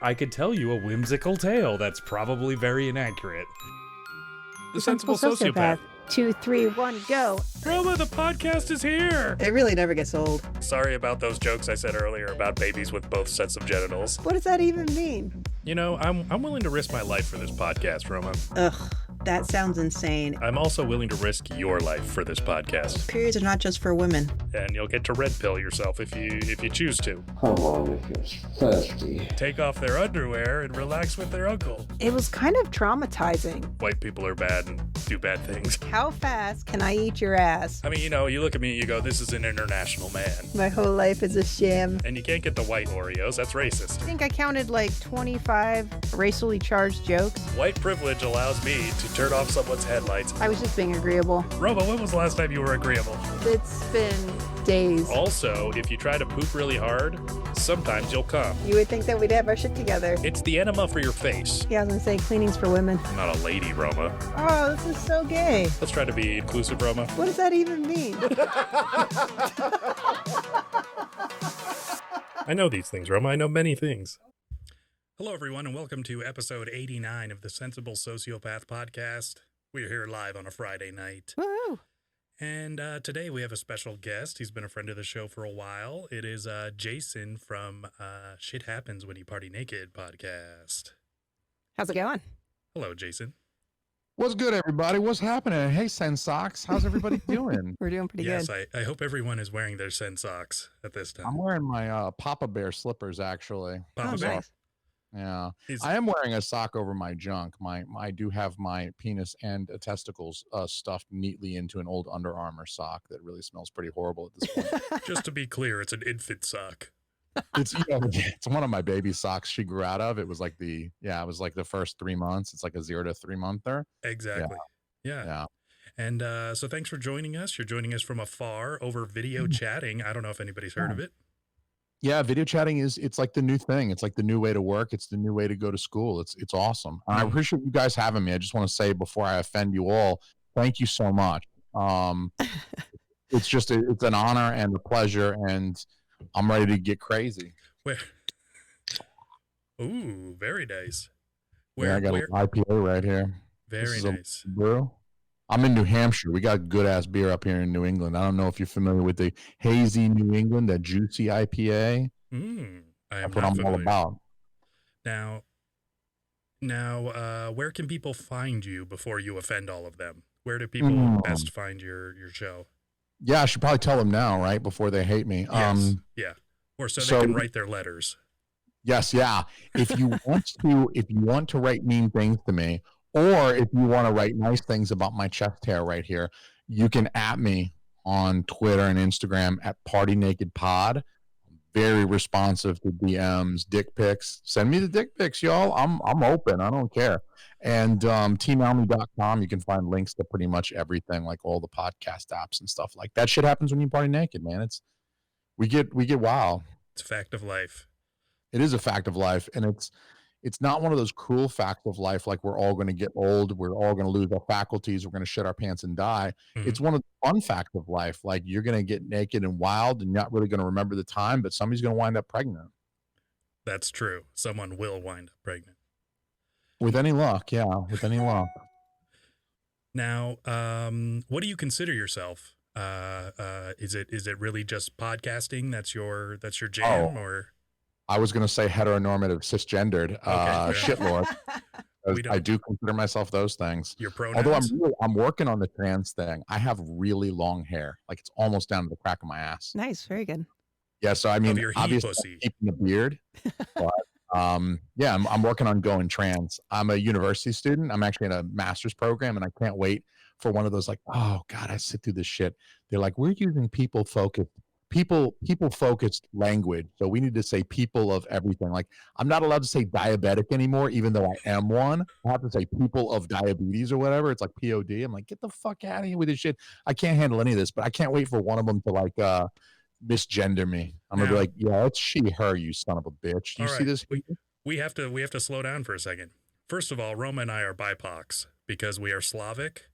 I could tell you a whimsical tale that's probably very inaccurate. The Sensible Sociopath. 2, 3, 1, go. Roma, the podcast is here! It really never gets old. Sorry about those jokes I said earlier about babies with both sets of genitals. What does that even mean? You know, I'm willing to risk my life for this podcast, Roma. Ugh, that sounds insane. I'm also willing to risk your life for this podcast. Periods are not just for women. And you'll get to red pill yourself if you choose to. Come on if you're thirsty. Take off their underwear and relax with their uncle. It was kind of traumatizing. White people are bad and do bad things. How fast can I eat your ass? I mean, you know, you look at me and you go, this is an international man. My whole life is a sham. And you can't get the white Oreos, that's racist. I think I counted like 25 racially charged jokes. White privilege allows me to turn off someone's headlights. I was just being agreeable. Roma, when was the last time you were agreeable? It's been days. Also, if you try to poop really hard, sometimes you'll come. You would think that we'd have our shit together. It's the enema for your face. Yeah, I was gonna say cleaning's for women. I'm not a lady, Roma. Oh, this is so gay. Let's try to be inclusive, Roma. What does that even mean? I know these things, Roma. I know many things. Hello, everyone, and welcome to episode 89 of the Sensible Sociopath podcast. We're here live on a Friday night. Woo! And today we have a special guest. He's been a friend of the show for a while. It is Jason from Shit Happens When You Party Naked podcast. How's it going? Hello, Jason. What's good, everybody? What's happening? Hey, Sen Socks. How's everybody doing? We're doing pretty Yes, good. I hope everyone is wearing their Sen socks at this time. I'm wearing my Papa Bear slippers, actually. Papa Oh, Bear. nice. Yeah. Is- I am wearing a sock over my junk. I do have my penis and testicles stuffed neatly into an old Under Armour sock that really smells pretty horrible at this point. Just to be clear, it's an infant sock. It's it's one of my baby socks she grew out of. It was like the first 3 months. It's like a 0 to 3 monther. Exactly. Yeah. Yeah. And so thanks for joining us. You're joining us from afar over video chatting. I don't know if anybody's heard of it. Yeah, video chatting it's like the new thing. It's like the new way to work. It's the new way to go to school. It's awesome. And I appreciate you guys having me. I just want to say before I offend you all, thank you so much. It's an honor and a pleasure, and I'm ready to get crazy. Where? Ooh, very nice. I got an IPA right here. Very nice. Brew. I'm in New Hampshire. We got good ass beer up here in New England. I don't know if you're familiar with the hazy New England, that juicy IPA. I am That's what not I'm familiar. all about. Now, where can people find you before you offend all of them? Where do people best find your show? Yeah, I should probably tell them now, right, before they hate me. Yes. Yeah. Or so they can write their letters. Yes, yeah. If you want to write mean things to me, or if you want to write nice things about my chest hair right here, you can at me on Twitter and Instagram at Party Naked Pod. Very responsive to DMs, dick pics. Send me the dick pics, y'all. I'm open. I don't care. And teamalme.com, you can find links to pretty much everything, like all the podcast apps and stuff like that. Shit happens when you party naked, man. We get wild. It's a fact of life. It is a fact of life, and it's not one of those cruel facts of life like we're all going to get old, we're all going to lose our faculties, we're going to shit our pants and die. It's one of the fun facts of life. Like, you're going to get naked and wild and not really going to remember the time, but somebody's going to wind up pregnant. That's true. Someone will wind up pregnant. With any luck, yeah, with any luck. Now, what do you consider yourself? Is it really just podcasting? That's your jam, or? I was going to say heteronormative, cisgendered, shitlord. I do consider myself those things. Your pronouns? Although I'm working on the trans thing. I have really long hair. Like, it's almost down to the crack of my ass. Nice, very good. Yeah, so I mean, your he obviously pussy. keeping the beard. But, yeah, I'm working on going trans. I'm a university student. I'm actually in a master's program, and I can't wait for one of those, like, oh God, I sit through this shit. They're like, we're using people focused language, so we need to say people of everything. Like, I'm not allowed to say diabetic anymore, even though I am one. I have to say people of diabetes or whatever. It's like POD. I'm like, get the fuck out of here with this shit. I can't handle any of this, but I can't wait for one of them to like misgender me. I'm gonna be like, yeah, it's she, her, you son of a bitch. Do you see this? We have to slow down for a second. First of all, Roma and I are BIPOCs because we are Slavic.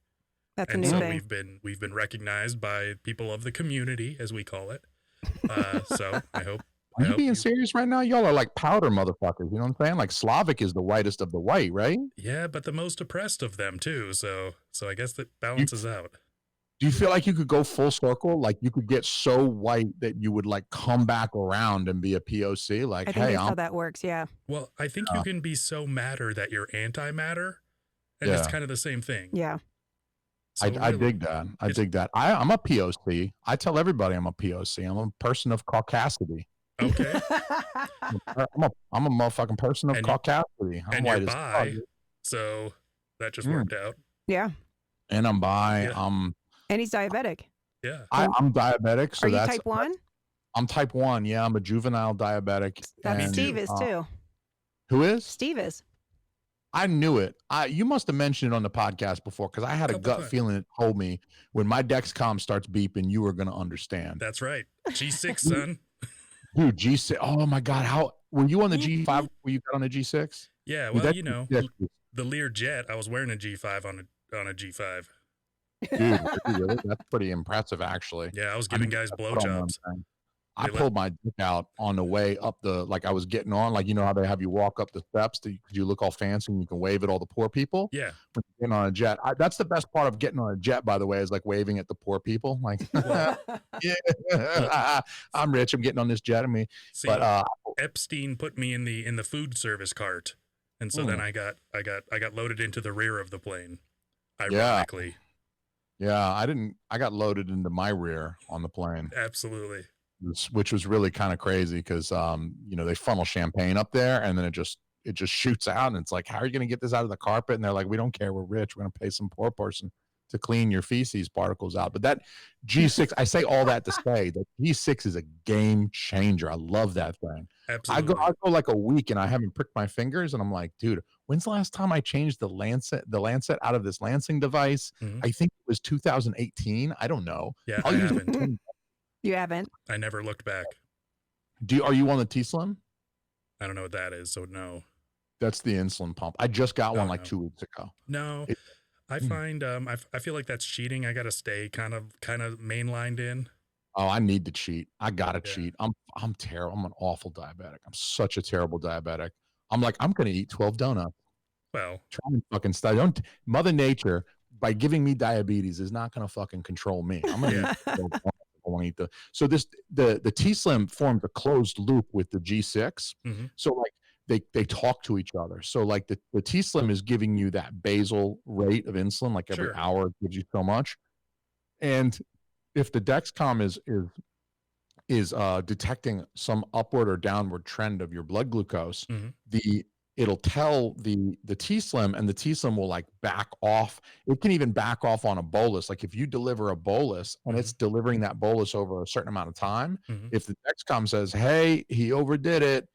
That's a and new so thing. we've been recognized by people of the community, as we call it. So I Are you hope being serious right now? Y'all are like powder motherfuckers. You know what I'm saying? Like Slavic is the whitest of the white, right? Yeah, but the most oppressed of them too. So I guess that You, balances out. do you feel like you could go full circle? Like you could get so white that you would like come back around and be a POC? Like, I think hey, that's how that works. Yeah. Well, I think you can be so matter that you're anti-matter, and it's yeah. kind of the same thing. Yeah. So I dig that. I dig that. I'm a POC. I tell everybody I'm a POC. I'm a person of caucasity. Okay. I'm a motherfucking person of caucasity. I'm and white you're as bi, fuck. so that just worked out. Yeah. And I'm bi. Yeah. And he's diabetic. Yeah. I'm diabetic. So Are you that's type 1? I'm type 1. Yeah, I'm a juvenile diabetic. That's and, Steve is too. Who is? Steve is. I knew it. You must have mentioned it on the podcast before because I had a gut feeling it told me when my Dexcom starts beeping, you were going to understand. That's right. G6, son. Dude, G6. Oh my God. How were you on the G5? Were you got on the G6? Yeah. Well, Dude, you know, the Lear Jet, I was wearing a G5 on a G5. Dude, really? That's pretty impressive, actually. Yeah. I was giving guys blowjobs. I pulled my dick out on the way up like I was getting on, like, you know how they have you walk up the steps because you look all fancy and you can wave at all the poor people. Yeah. When you're getting on a jet. That's the best part of getting on a jet, by the way, is like waving at the poor people. Like, yeah, I'm rich. I'm getting on this jet. But Epstein put me in the food service cart. And so then I got loaded into the rear of the plane. Ironically. Yeah. I got loaded into my rear on the plane. Absolutely. Which was really kind of crazy because you know, they funnel champagne up there and then it just shoots out and it's like, how are you going to get this out of the carpet? And they're like, we don't care, we're rich, we're going to pay some poor person to clean your feces particles out. But that G6, I say all that to say that G6 is a game changer. I love that thing. Absolutely. I go like a week and I haven't pricked my fingers and I'm like, dude, when's the last time I changed the Lancet out of this lancing device? I think it was 2018. I don't know. Yeah, I haven't. You haven't? I never looked back. Are you on the T-Slim? I don't know what that is, so no. That's the insulin pump. I just got one like 2 weeks ago. No, I find I feel like that's cheating. I gotta stay kind of mainlined in. Oh, I need to cheat. I gotta cheat. I'm terrible. I'm an awful diabetic. I'm such a terrible diabetic. I'm like, I'm gonna eat 12 donuts. Well, try and fucking study. Mother Nature, by giving me diabetes, is not gonna fucking control me. I'm gonna eat 12 donuts. I want to eat the T-Slim formed a closed loop with the G6. So like they talk to each other. So like the T-Slim is giving you that basal rate of insulin, like every hour it gives you so much. And if the Dexcom is detecting some upward or downward trend of your blood glucose, it'll tell the T-Slim, and the T-Slim will like back off. It can even back off on a bolus. Like if you deliver a bolus and it's delivering that bolus over a certain amount of time, if the Dexcom says, hey, he overdid it,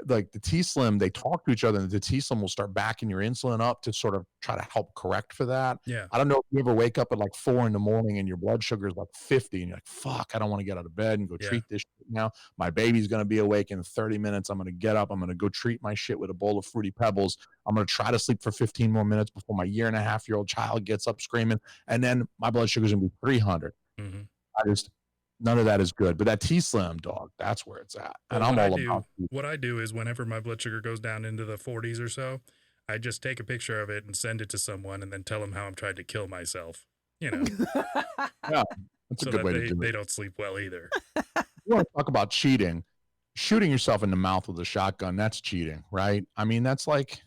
like the T-Slim, they talk to each other and the T-Slim will start backing your insulin up to sort of try to help correct for that. Yeah. I don't know if you ever wake up at like 4 a.m. and your blood sugar is like 50 and you're like, fuck, I don't want to get out of bed and go treat this shit now. My baby's going to be awake in 30 minutes. I'm going to get up. I'm going to go treat my shit with a bowl of Fruity Pebbles. I'm going to try to sleep for 15 more minutes before my 1.5-year-old child gets up screaming. And then my blood sugar is going to be 300. None of that is good, but that T-Slim, dog, that's where it's at. And well, what I do is whenever my blood sugar goes down into the 40s or so, I just take a picture of it and send it to someone and then tell them how I'm trying to kill myself. You know, yeah, that's a good way to do it. They don't sleep well either. You want to talk about cheating? Shooting yourself in the mouth with a shotgun, that's cheating, right? I mean, that's like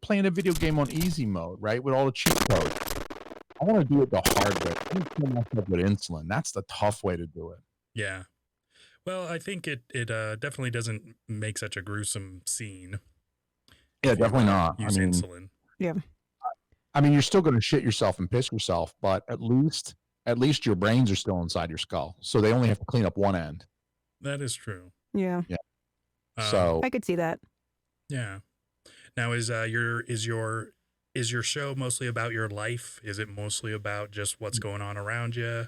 playing a video game on easy mode, right? With all the cheat codes. I want to do it the hard way. I want to kill myself with insulin. That's the tough way to do it. Yeah. Well, I think it definitely doesn't make such a gruesome scene. Yeah, definitely not. Use insulin. Yeah. I mean, you're still going to shit yourself and piss yourself, but at least your brains are still inside your skull. So they only have to clean up one end. That is true. Yeah. Yeah. So I could see that. Yeah. Now is your show mostly about your life? Is it mostly about just what's going on around you?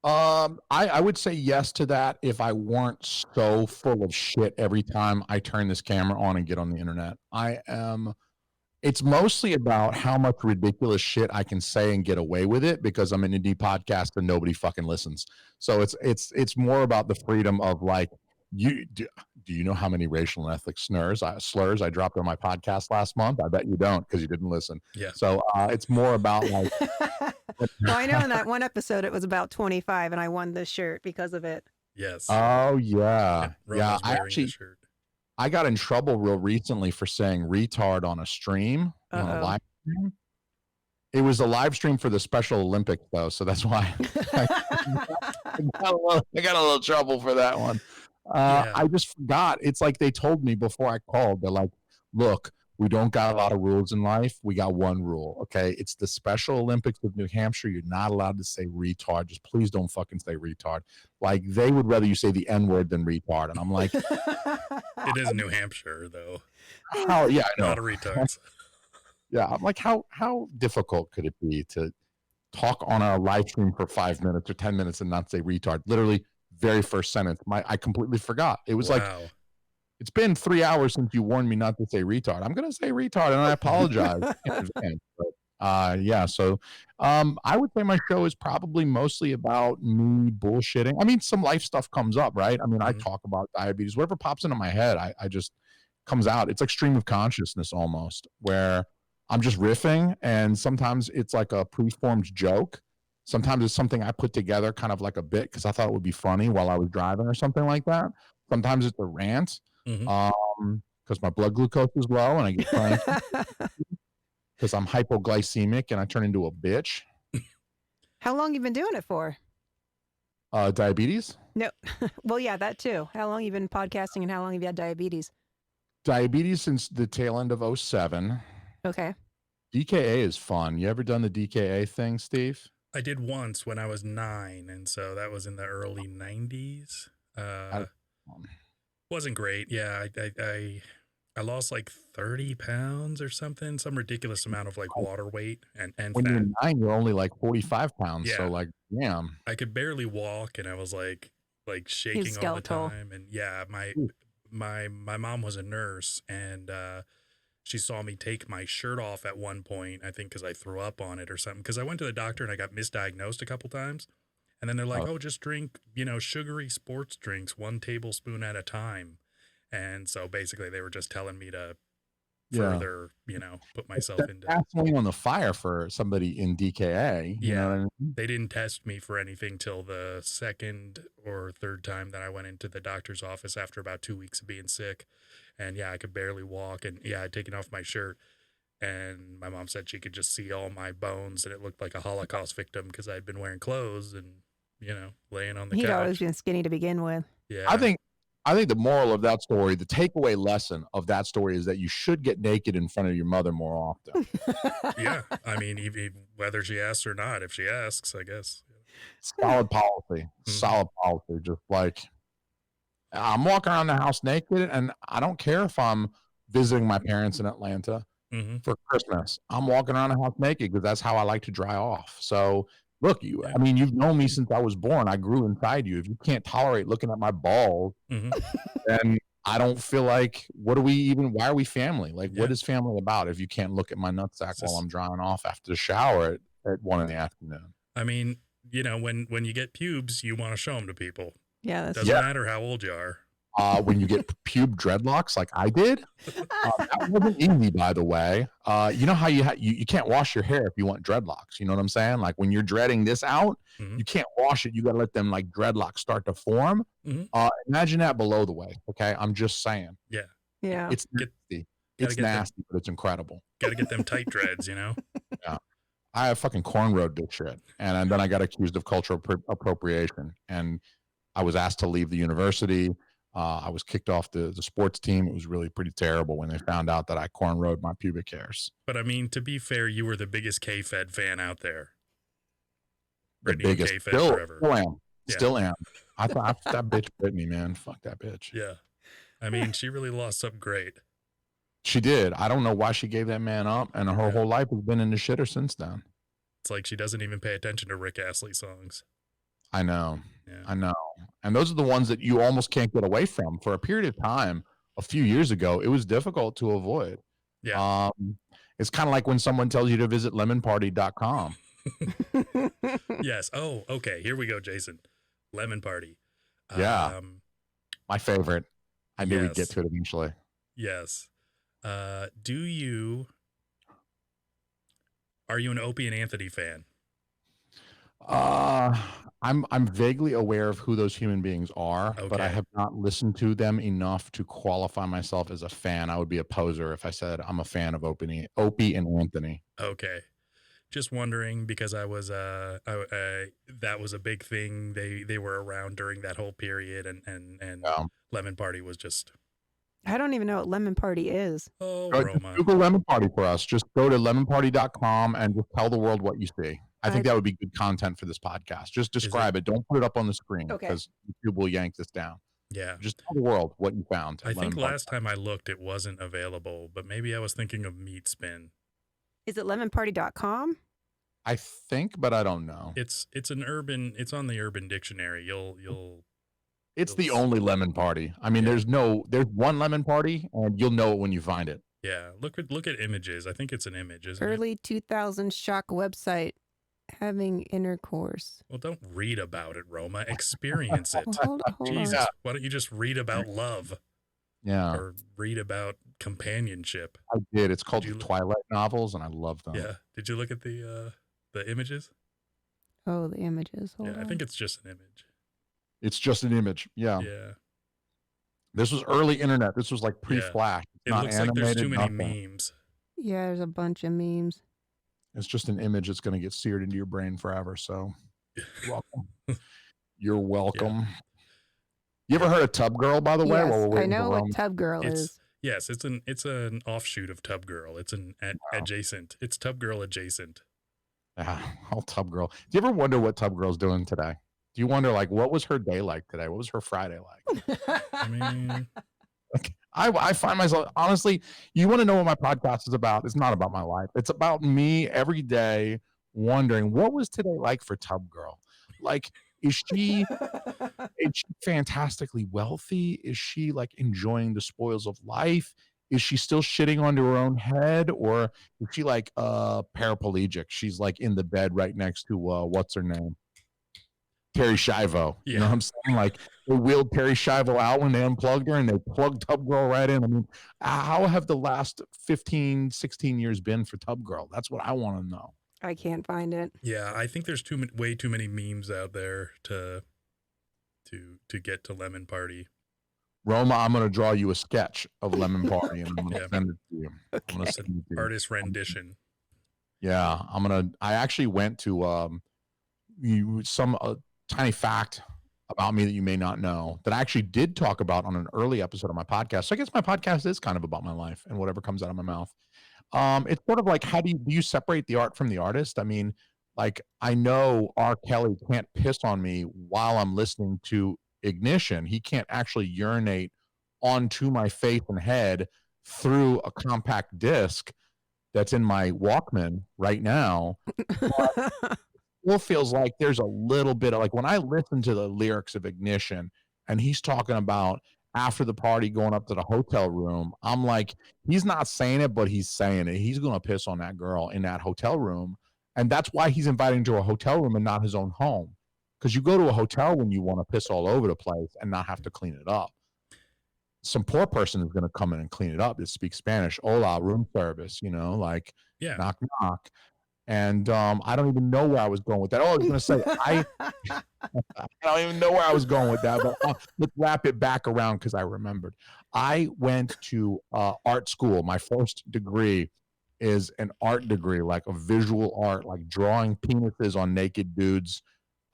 I would say yes to that if I weren't so full of shit every time I turn this camera on and get on the internet. It's mostly about how much ridiculous shit I can say and get away with it because I'm an indie podcast and nobody fucking listens. So it's more about the freedom of like, Do you know how many racial and ethnic slurs I dropped on my podcast last month? I bet you don't, because you didn't listen. Yeah. So it's more about like. Well, I know in that one episode it was about 25, and I won this shirt because of it. Yes. Oh yeah, And Roma's I wearing actually the shirt. I got in trouble real recently for saying retard on a stream, on a Uh-oh. live stream. It was a live stream for the Special Olympics, though, so that's why I got a little trouble for that one. Yeah. I just forgot. It's like they told me before I called. They're like, "Look, we don't got a lot of rules in life. We got one rule, okay? It's the Special Olympics of New Hampshire. You're not allowed to say retard. Just please don't fucking say retard. Like, they would rather you say the N-word than retard." And I'm like, It is New Hampshire, though. how? Yeah, I know. Not a retards. Yeah, I'm like, how difficult could it be to talk on a live stream for 5 minutes or 10 minutes and not say retard? Literally, very first sentence. I completely forgot. It was like, Wow. it's been 3 hours since you warned me not to say retard. I'm gonna say retard, and I apologize in advance. But yeah, so I would say my show is probably mostly about me bullshitting. I mean, some life stuff comes up, right? I mean, I talk about diabetes, whatever pops into my head, I just comes out. It's like stream of consciousness almost, where I'm just riffing, and sometimes it's like a preformed joke. Sometimes it's something I put together kind of like a bit because I thought it would be funny while I was driving or something like that. Sometimes it's a rant because my blood glucose is low and I get cranky because I'm hypoglycemic and I turn into a bitch. How long you been doing it for? Diabetes? No. Well, yeah, that too. How long you been podcasting, and how long have you had diabetes? Diabetes since the tail end of 07. Okay. DKA is fun. You ever done the DKA thing, Steve? I did once when I was 9, and so that was in the early 90s. Wasn't great. Yeah, I lost like 30 pounds or something, some ridiculous amount of like water weight and When fat. you're 9, you're only like 45 pounds. Yeah. So like, damn. I could barely walk, and I was like shaking all the skeletal. time. And yeah, my mom was a nurse, and she saw me take my shirt off at one point, I think because I threw up on it or something. Because I went to the doctor and I got misdiagnosed a couple times. And then they're like, oh, just drink, sugary sports drinks, 1 tablespoon at a time. And so basically they were just telling me to further, put myself into gasoline on the fire for somebody in DKA. You know what I mean? They didn't test me for anything till the 2nd or 3rd time that I went into the doctor's office after about 2 weeks of being sick. And yeah, I could barely walk. And yeah, I'd taken off my shirt. And my mom said she could just see all my bones, and it looked like a Holocaust victim because I'd been wearing clothes and, laying on the He'd couch. always been skinny to begin with. Yeah. I think the moral of that story, the takeaway lesson of that story, is that you should get naked in front of your mother more often. Yeah. I mean, even whether she asks or not, if she asks, I guess. Solid policy. Solid policy. Just like, I'm walking around the house naked, and I don't care if I'm visiting my parents in Atlanta for Christmas. I'm walking around the house naked because that's how I like to dry off. So look, I mean, you've known me since I was born. I grew inside you. If you can't tolerate looking at my balls, then I don't feel like, why are we family? Like, what is family about if you can't look at my nutsack while I'm drying off after the shower at 1 in the afternoon? I mean, when you get pubes, you want to show them to people. Yeah, that's Doesn't matter how old you are. When you get pube dreadlocks like I did, that wasn't easy, by the way. You know how you can't wash your hair if you want dreadlocks. You know what I'm saying? Like when you're dreading this out, you can't wash it. You got to let them like dreadlocks start to form. Imagine that below the way. Okay, I'm just saying. Yeah. Yeah. It's nasty. It's nasty, but it's incredible. Got to get them tight dreads, Yeah. I have fucking cornrowed this shit, and then I got accused of cultural appropriation, and I was asked to leave the university. I was kicked off the sports team. It was really pretty terrible when they found out that I cornrowed my pubic hairs. But I mean, to be fair, you were the biggest K-Fed fan out there. The Britney biggest. K-Fed forever. Still am. I thought that bitch Britney, man. Fuck that bitch. Yeah. I mean, she really lost something great. She did. I don't know why she gave that man up, and her whole life has been in the shitter since then. It's like she doesn't even pay attention to Rick Astley songs. I know. Yeah. I know. And those are the ones that you almost can't get away from. For a period of time, a few years ago, it was difficult to avoid. Yeah. It's kind of like when someone tells you to visit lemonparty.com. Yes. Oh, okay. Here we go, Jason. Lemon Party. Yeah. My favorite. I knew we'd get Yes. to it eventually. Yes. Are you an Opie and Anthony fan? Uh, I'm vaguely aware of who those human beings are, but I Okay. have not listened to them enough to qualify myself as a fan. I would be a poser if I said I'm a fan of Opie and Anthony. Okay. Just wondering because that was a big thing. They were around during that whole period, and Um, Lemon Party was just I don't even know what Lemon Party is. just Roma. Google Lemon Party for us. Just go to lemonparty.com and just tell the world what you see. I think that would be good content for this podcast. Just describe it. Don't put it up on the screen Okay. because YouTube will yank this down. Yeah. Just tell the world what you found. I think last time I looked, it wasn't available, but maybe I was thinking of Meat Spin. Is it lemonparty.com? I think, but I don't know. It's on the Urban Dictionary. It's the only Lemon Party. I mean, there's one Lemon Party, and you'll know it when you find it. Yeah, look at images. I think it's an image, isn't it? Early 2000s shock website having intercourse. Well, don't read about it, Roma. Experience it. Hold Jesus, on. why don't you just read about love? Yeah. Or read about companionship. I did. It's called the Twilight novels, and I love them. Yeah. Did you look at the images? Oh, the images. Hold on. I think it's just an image. It's just an image. Yeah. Yeah. This was early internet. This was like pre-Flash. It looks like there's too many memes. Yeah, there's a bunch of memes. It's just an image that's going to get seared into your brain forever. So, welcome. You're welcome. Yeah. You ever heard of Tub Girl, by the way? Yes, while we're I know what Tub Girl is. Yes, it's an offshoot of Tub Girl. It's adjacent. It's Tub Girl adjacent. Tub Girl. Do you ever wonder what Tub Girl's doing today? Do you wonder, like, what was her day like today? What was her Friday like? I mean, I find myself, honestly, you want to know what my podcast is about? It's not about my life. It's about me every day wondering, what was today like for Tub Girl? Like, is she fantastically wealthy? Is she like enjoying the spoils of life? Is she still shitting onto her own head, or is she like paraplegic? She's like in the bed right next to what's her name? Terry Schiavo. Yeah. You know what I'm saying? Like, they wheeled Terry Schiavo out when they unplugged her, and they plugged Tub Girl right in. I mean, how have the last 15, 16 years been for Tub Girl? That's what I want to know. I can't find it. Yeah, I think there's way too many memes out there to get to Lemon Party. Roma, I'm going to draw you a sketch of Lemon Party, and I'm going to send it to you. Okay. I'm going to send it to you. Artist rendition. Yeah, I actually went to some tiny fact about me that you may not know that I actually did talk about on an early episode of my podcast. So I guess my podcast is kind of about my life and whatever comes out of my mouth. It's sort of like, how do you separate the art from the artist? I mean, like, I know R. Kelly can't piss on me while I'm listening to Ignition. He can't actually urinate onto my face and head through a compact disc that's in my Walkman right now. It feels like there's a little bit of, like, when I listen to the lyrics of Ignition and he's talking about after the party going up to the hotel room, I'm like, he's not saying it, but he's saying it. He's going to piss on that girl in that hotel room. And that's why he's inviting to a hotel room and not his own home. Because you go to a hotel when you want to piss all over the place and not have to clean it up. Some poor person is going to come in and clean it up. That speaks Spanish. Hola, room service, like, yeah. Knock, knock. And I don't even know where I was going with that. Oh, I was going to say, I don't even know where I was going with that, but let's wrap it back around because I remembered. I went to art school. My first degree is an art degree, like a visual art, like drawing penises on naked dudes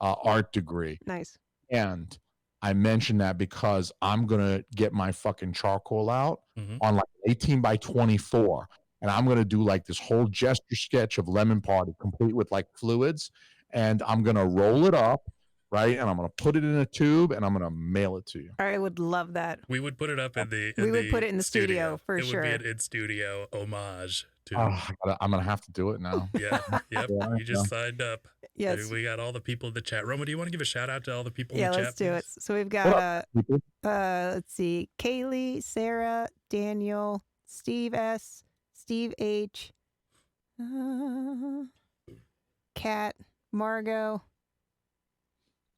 art degree. Nice. And I mentioned that because I'm going to get my fucking charcoal out on like 18 by 24. And I'm going to do like this whole gesture sketch of Lemon Party, complete with like fluids. And I'm going to roll it up, right? And I'm going to put it in a tube and I'm going to mail it to you. I would love that. We would put it up in the We would put it in the studio for sure. It would be an in-studio homage to. I'm going to have to do it now. Yeah. Yep. You just signed up. Yes. We got all the people in the chat. Roma, do you want to give a shout out to all the people in the chat? Yeah, let's do it. So we've got, let's see, Kaylee, Sarah, Daniel, Steve S., Steve H., Kat, Margot.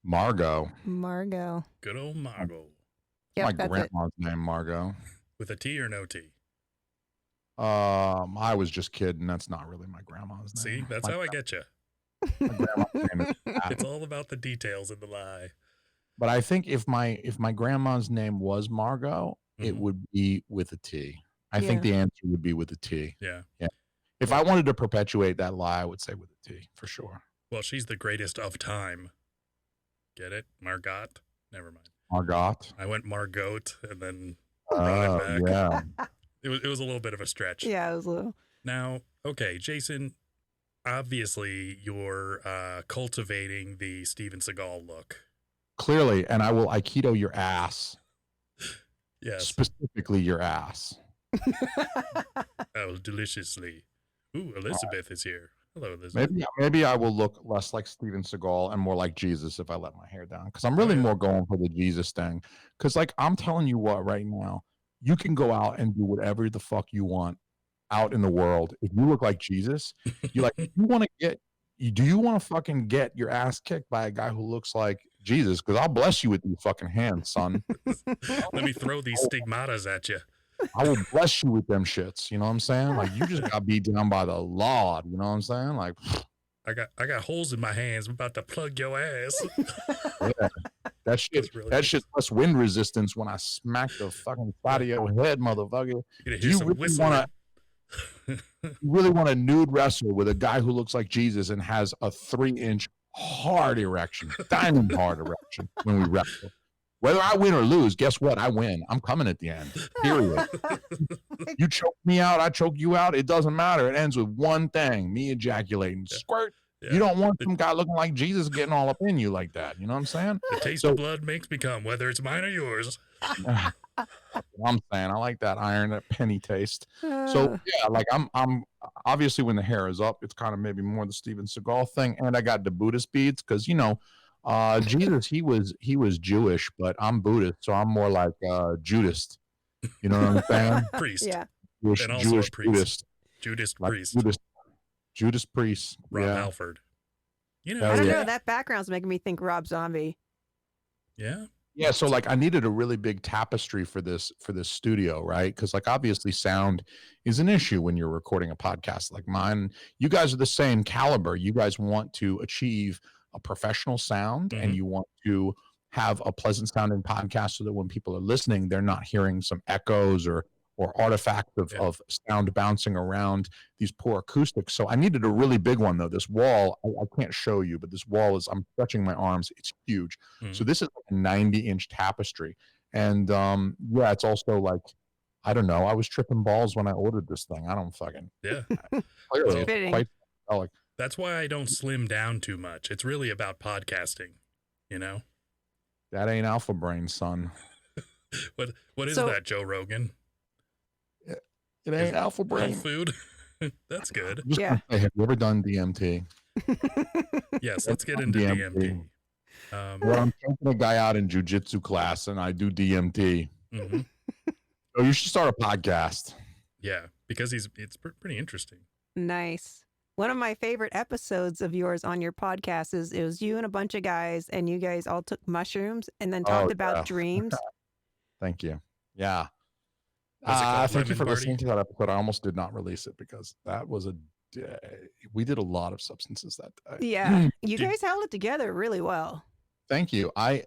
Margot. Good old Margot. Yep, My that's it. grandma's name, Margot. With a T or no T? I was just kidding. That's not really my grandma's name. See, that's how I get you. My grandma's name is Pat. It's all about the details in the lie. But I think if my grandma's name was Margot, it Mhm. would be with a T. I think Yeah. the answer would be with a T. Yeah. Yeah. If I wanted to perpetuate that lie, I would say with a T for sure. Well, she's the greatest of time. Get it? Margot? Never mind. Margot. I went Margot and then brought it back. Yeah. It was a little bit of a stretch. Yeah, it was a little. Now, okay, Jason, obviously you're cultivating the Steven Seagal look. Clearly, and I will Aikido your ass. Yes. Specifically your ass. Oh, deliciously. Ooh, Elizabeth is here. Hello, Elizabeth. Maybe I will look less like Steven Seagal and more like Jesus if I let my hair down. Because I'm really more going for the Jesus thing. Because like I'm telling you what, right now, you can go out and do whatever the fuck you want out in the world. If you look like Jesus, you like you want to get do you want to fucking get your ass kicked by a guy who looks like Jesus? Because I'll bless you with these fucking hands, son. Let me throw these stigmatas at you. I will bless you with them shits. You know what I'm saying? Like you just got beat down by the Lord. You know what I'm saying? Like I got holes in my hands. I'm about to plug your ass. yeah. That shit, really that shit plus wind resistance when I smack the fucking side of your head, motherfucker. Do you really want to nude wrestle with a guy who looks like Jesus and has a 3-inch hard erection, diamond hard erection when we wrestle? Whether I win or lose, guess what? I win. I'm coming at the end. Period. You choke me out, I choke you out. It doesn't matter. It ends with one thing: me ejaculating. Squirt. Yeah. You don't want some guy looking like Jesus getting all up in you like that. You know what I'm saying? The taste of blood makes me come, whether it's mine or yours. I'm saying I like that iron, that penny taste. So yeah, like I'm obviously when the hair is up, it's kind of maybe more the Steven Seagal thing, and I got the Buddhist beads because you know, Jesus he was Jewish, but I'm Buddhist, so I'm more like Judas. You know what I'm saying? Priest. Yeah. Jewish Buddhist. Judas like priest. Judas priest. Rob Halford. You know, I don't know. That background's making me think Rob Zombie. Yeah. Yeah, so like I needed a really big tapestry for this studio, right? Because like obviously sound is an issue when you're recording a podcast like mine. You guys are the same caliber. You guys want to achieve a professional sound and you want to have a pleasant sounding podcast so that when people are listening, they're not hearing some echoes or artifacts of sound bouncing around these poor acoustics. So I needed a really big one though. This wall, I can't show you, but this wall is, I'm stretching my arms. It's huge. So this is like a 90-inch tapestry. And yeah, it's also like, I don't know. I was tripping balls when I ordered this thing. I don't fucking. Yeah. Clearly, it's quite symbolic. That's why I don't slim down too much. It's really about podcasting, you know? That ain't alpha brain, son. What is that, Joe Rogan? It ain't alpha brain. Food. That's good. Yeah. Say, have you ever done DMT? Yes, let's get into DMT. Well, I'm taking a guy out in jujitsu class, and I do DMT. So you should start a podcast. Yeah, because it's pretty interesting. Nice. One of my favorite episodes of yours on your podcast is it was you and a bunch of guys, and you guys all took mushrooms and then talked about dreams. Thank you. Yeah. Thank you for listening to that episode. I almost did not release it because that was a day. We did a lot of substances that day. Yeah. You guys held it together really well. Thank you. I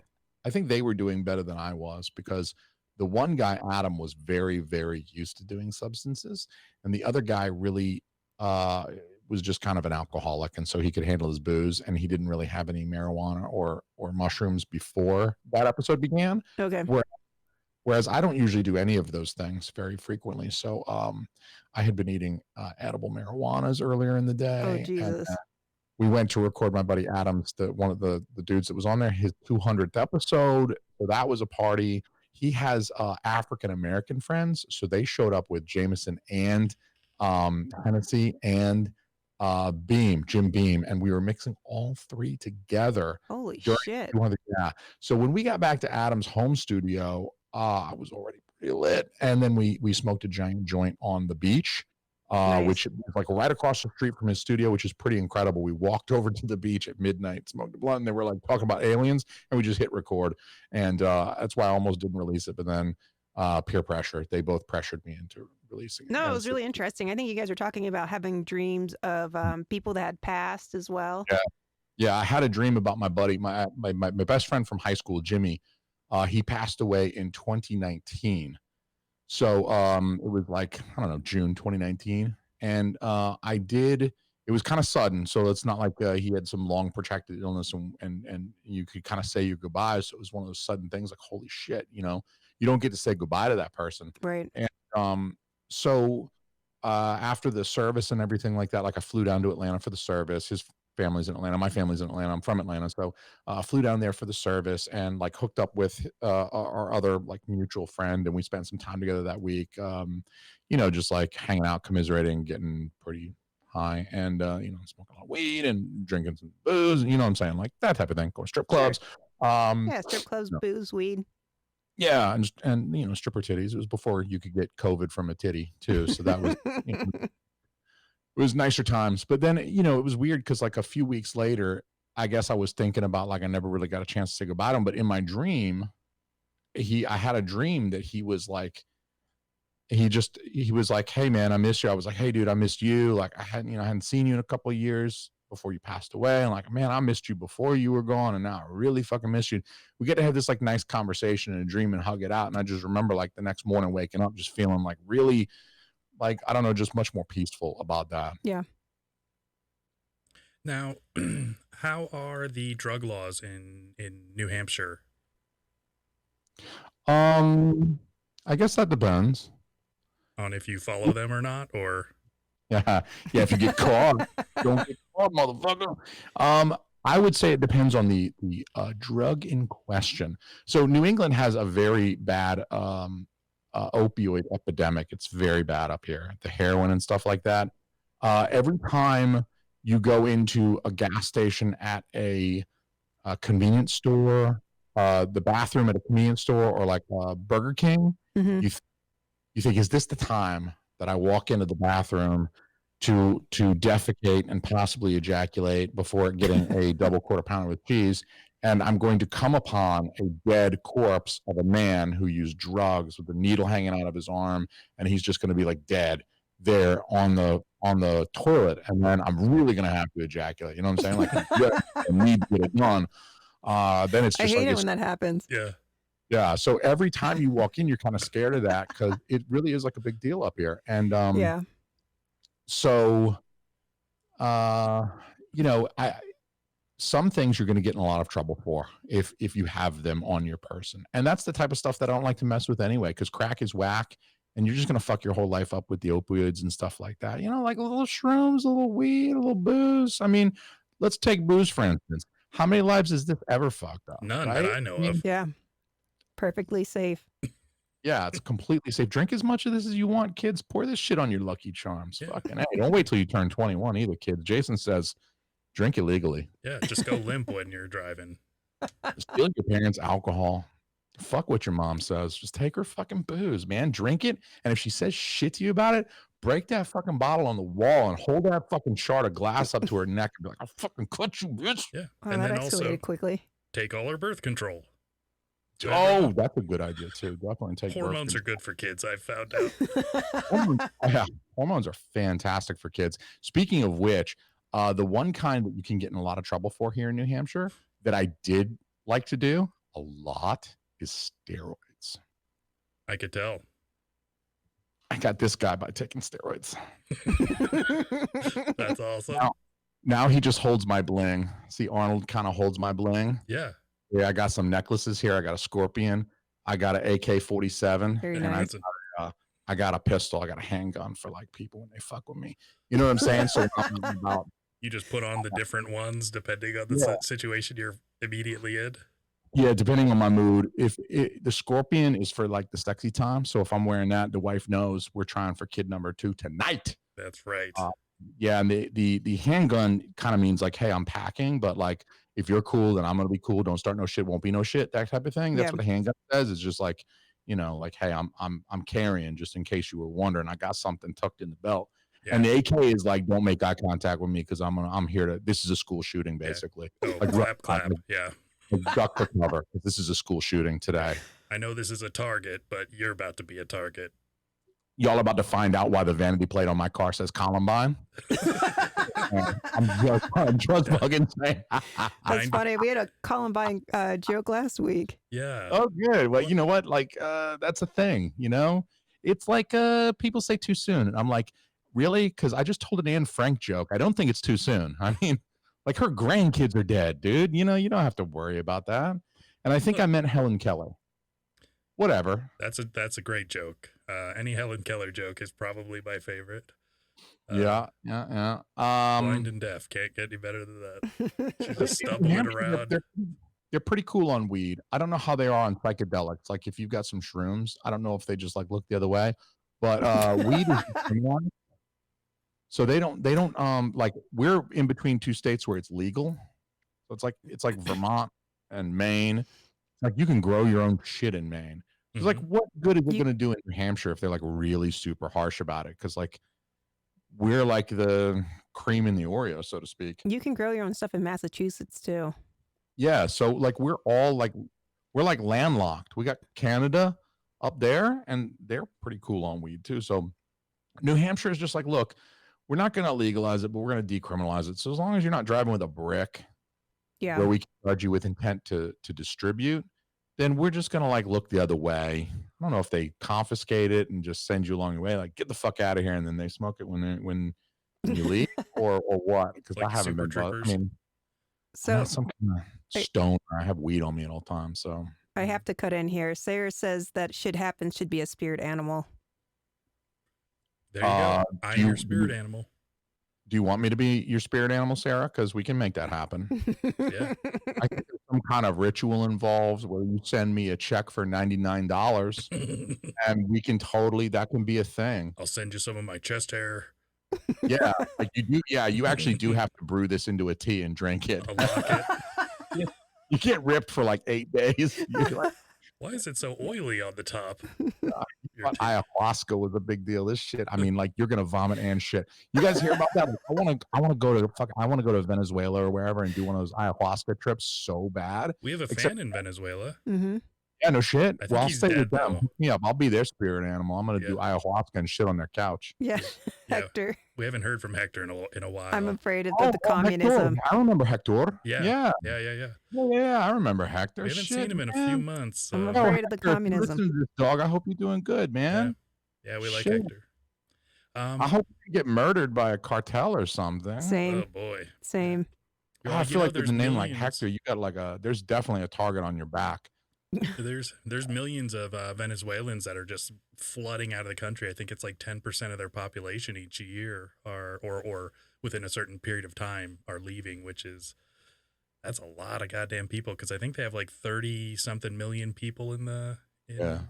think they were doing better than I was because the one guy, Adam, was very, very used to doing substances. And the other guy really was just kind of an alcoholic. And so he could handle his booze and he didn't really have any marijuana or mushrooms before that episode began. Okay. Whereas I don't usually do any of those things very frequently. So I had been eating edible marijuanas earlier in the day. Oh, Jesus. And, we went to record my buddy Adams, one of the dudes that was on there, his 200th episode. So that was a party. He has African-American friends. So they showed up with Jameson and Hennessy and Jim Beam. And we were mixing all three together. Holy shit. Yeah. So when we got back to Adam's home studio, I was already pretty lit. And then we smoked a giant joint on the beach. which Nice. is like right across the street from his studio, which is pretty incredible. We walked over to the beach at midnight, smoked a blunt, and they were like talking about aliens, and we just hit record. And that's why I almost didn't release it. But then peer pressure, they both pressured me into releasing it. No, it And was really interesting. I think you guys are talking about having dreams of people that had passed as well. yeah, yeah. I had a dream about my buddy, my best friend from high school, Jimmy. He passed away in 2019. So it was like, I don't know, June 2019. And it was kind of sudden. So it's not like he had some long protracted illness and you could kind of say your goodbyes. So it was one of those sudden things like, holy shit, you don't get to say goodbye to that person. Right. And so after the service and everything like that, like I flew down to Atlanta for the service. His family's in Atlanta. My family's in Atlanta. I'm from Atlanta. So flew down there for the service and like hooked up with our other like mutual friend. And we spent some time together that week, just like hanging out, commiserating, getting pretty high and, smoking a lot of weed and drinking some booze, you know what I'm saying? Like that type of thing, going to strip clubs. Yeah, strip clubs, no. booze, weed. Yeah, and stripper titties. It was before you could get COVID from a titty too, so that was it was nicer times. But then it was weird because like a few weeks later, I guess I was thinking about like I never really got a chance to say goodbye to him. But in my dream, I had a dream that he was like, he was like, hey man, I miss you. I was like, hey dude, I missed you. Like I hadn't seen you in a couple of years before you passed away. And like, man, I missed you before you were gone. And now I really fucking miss you. We get to have this like nice conversation and a dream and hug it out. And I just remember like the next morning waking up, just feeling like really, like, I don't know, just much more peaceful about that. Yeah. Now, how are the drug laws in New Hampshire? I guess that depends. On if you follow them or not, or Yeah, if you get caught, don't get caught, motherfucker. I would say it depends on the drug in question. So New England has a very bad opioid epidemic. It's very bad up here, the heroin and stuff like that. Every time you go into a gas station at a convenience store, the bathroom at a convenience store, or like Burger King, Mhm. you think, is this the time that I walk into the bathroom to defecate and possibly ejaculate before getting a double quarter pounder with cheese? And I'm going to come upon a dead corpse of a man who used drugs with a needle hanging out of his arm, and he's just going to be like dead there on the toilet, and then I'm really going to have to ejaculate. You know what I'm saying? Like I need to get it done. Then it's I just hate like it when that happens. yeah. yeah. So every time you walk in, you're kind of scared of that because it really is like a big deal up here. And Yeah. so some things you're going to get in a lot of trouble for if you have them on your person. And that's the type of stuff that I don't like to mess with anyway, because crack is whack and you're just going to fuck your whole life up with the opioids and stuff like that. Like a little shrooms, a little weed, a little booze. I mean, let's take booze, for instance. How many lives has this ever fucked up? None right? that I know of. Yeah. Perfectly safe. Yeah, it's completely safe. Drink as much of this as you want, kids. Pour this shit on your Lucky Charms. Yeah. Fucking hey, don't wait till you turn 21 either, kids. Jason says drink illegally. Yeah, just go limp when you're driving. Steal your parents' alcohol. Fuck what your mom says. Just take her fucking booze, man. Drink it. And if she says shit to you about it, break that fucking bottle on the wall and hold that fucking shard of glass up to her neck and be like, I'll fucking cut you, bitch. Yeah. Oh, and that then escalated also quickly. take all her birth control. Oh, that's a good idea too. Definitely take Hormones are good for kids, I've found out. Hormones are fantastic for kids. Speaking of which, the one kind that you can get in a lot of trouble for here in New Hampshire that I did like to do a lot is steroids. I could tell. I got this guy by taking steroids. That's awesome. Now he just holds my bling. See, Arnold kind of holds my bling. Yeah. Yeah, I got some necklaces here. I got a scorpion. I got an AK-47. Very and nice. I got a pistol. I got a handgun for like people when they fuck with me. You know what I'm saying? So about you just put on the different ones depending on the situation you're immediately in. Yeah, depending on my mood. If the scorpion is for like the sexy time, so if I'm wearing that, the wife knows we're trying for kid number 2 tonight. That's right. Yeah, and the handgun kind of means like, hey, I'm packing, but like if you're cool, then I'm gonna be cool. Don't start no shit, won't be no shit. That type of thing. That's what a handgun says. It's just like, like, hey, I'm carrying just in case you were wondering. I got something tucked in the belt. Yeah. And the AK is like, don't make eye contact with me because I'm here to. This is a school shooting, basically. Oh, Like, clap. Yeah. Like duck for cover. This is a school shooting today. I know this is a target, but you're about to be a target. Y'all about to find out why the vanity plate on my car says Columbine. I'm just fucking saying. That's funny. We had a Columbine joke last week. Yeah. Oh, good. Well, you know what? Like, that's a thing. You know, it's like people say too soon, and I'm like, really? Because I just told an Anne Frank joke. I don't think it's too soon. I mean, like her grandkids are dead, dude. You know, you don't have to worry about that. And I think I meant Helen Keller. Whatever. That's a great joke. Any Helen Keller joke is probably my favorite. Yeah. Blind and deaf, can't get any better than that. She's just stumbling around. They're pretty cool on weed. I don't know how they are on psychedelics. Like if you've got some shrooms, I don't know if they just like look the other way. But weed is one. So they don't like we're in between two states where it's legal. So it's like Vermont and Maine. Like you can grow your own shit in Maine. It's like, what good is it going to do in New Hampshire if they're like really super harsh about it? Because like we're like the cream in the Oreo, so to speak. You can grow your own stuff in Massachusetts too. Yeah, so like we're like landlocked. We got Canada up there, and they're pretty cool on weed too. So New Hampshire is just like, look, we're not going to legalize it, but we're going to decriminalize it. So as long as you're not driving with a brick, where we can charge you with intent to distribute, then we're just going to like look the other way. I don't know if they confiscate it and just send you along the way, like get the fuck out of here, and then they smoke it when you leave, or what? Because like I haven't been. I mean, so I'm not some kind of stoner. I have weed on me at all times, so I have to cut in here. Sarah says that should happen should be a spirit animal. There you go. I'm your spirit animal. Do you want me to be your spirit animal, Sarah? Because we can make that happen. Yeah. I think there's some kind of ritual involved where you send me a check for $99 and we can that can be a thing. I'll send you some of my chest hair. Yeah. Like you do. Yeah. You actually do have to brew this into a tea and drink it. I'll lock it. You get ripped for like 8 days. Like, why is it so oily on the top? Ayahuasca was a big deal. This shit, I mean, like you're gonna vomit and shit. You guys hear about that? Like, I want to go to Venezuela or wherever and do one of those ayahuasca trips so bad. We have a fan in Venezuela. Mm-hmm. Yeah, no shit. Well, I'll stay with them. Hook me up. I'll be their spirit animal. I'm gonna do ayahuasca and shit on their couch. Yeah, Hector. We haven't heard from Hector in a while. I'm afraid of the communism. Hector. I remember Hector. Yeah. I remember Hector. We haven't seen him in a few months. So. I'm afraid of the communism. Listen to this, dog. I hope you're doing good, man. Yeah, we like Hector. I hope you get murdered by a cartel or something. Same. Oh boy. Same. Well, I feel like there's a name like Hector. You got like there's definitely a target on your back. There's millions of Venezuelans that are just flooding out of the country. I think it's like 10% of their population each year or within a certain period of time are leaving, that's a lot of goddamn people. Because I think they have like 30 something million people in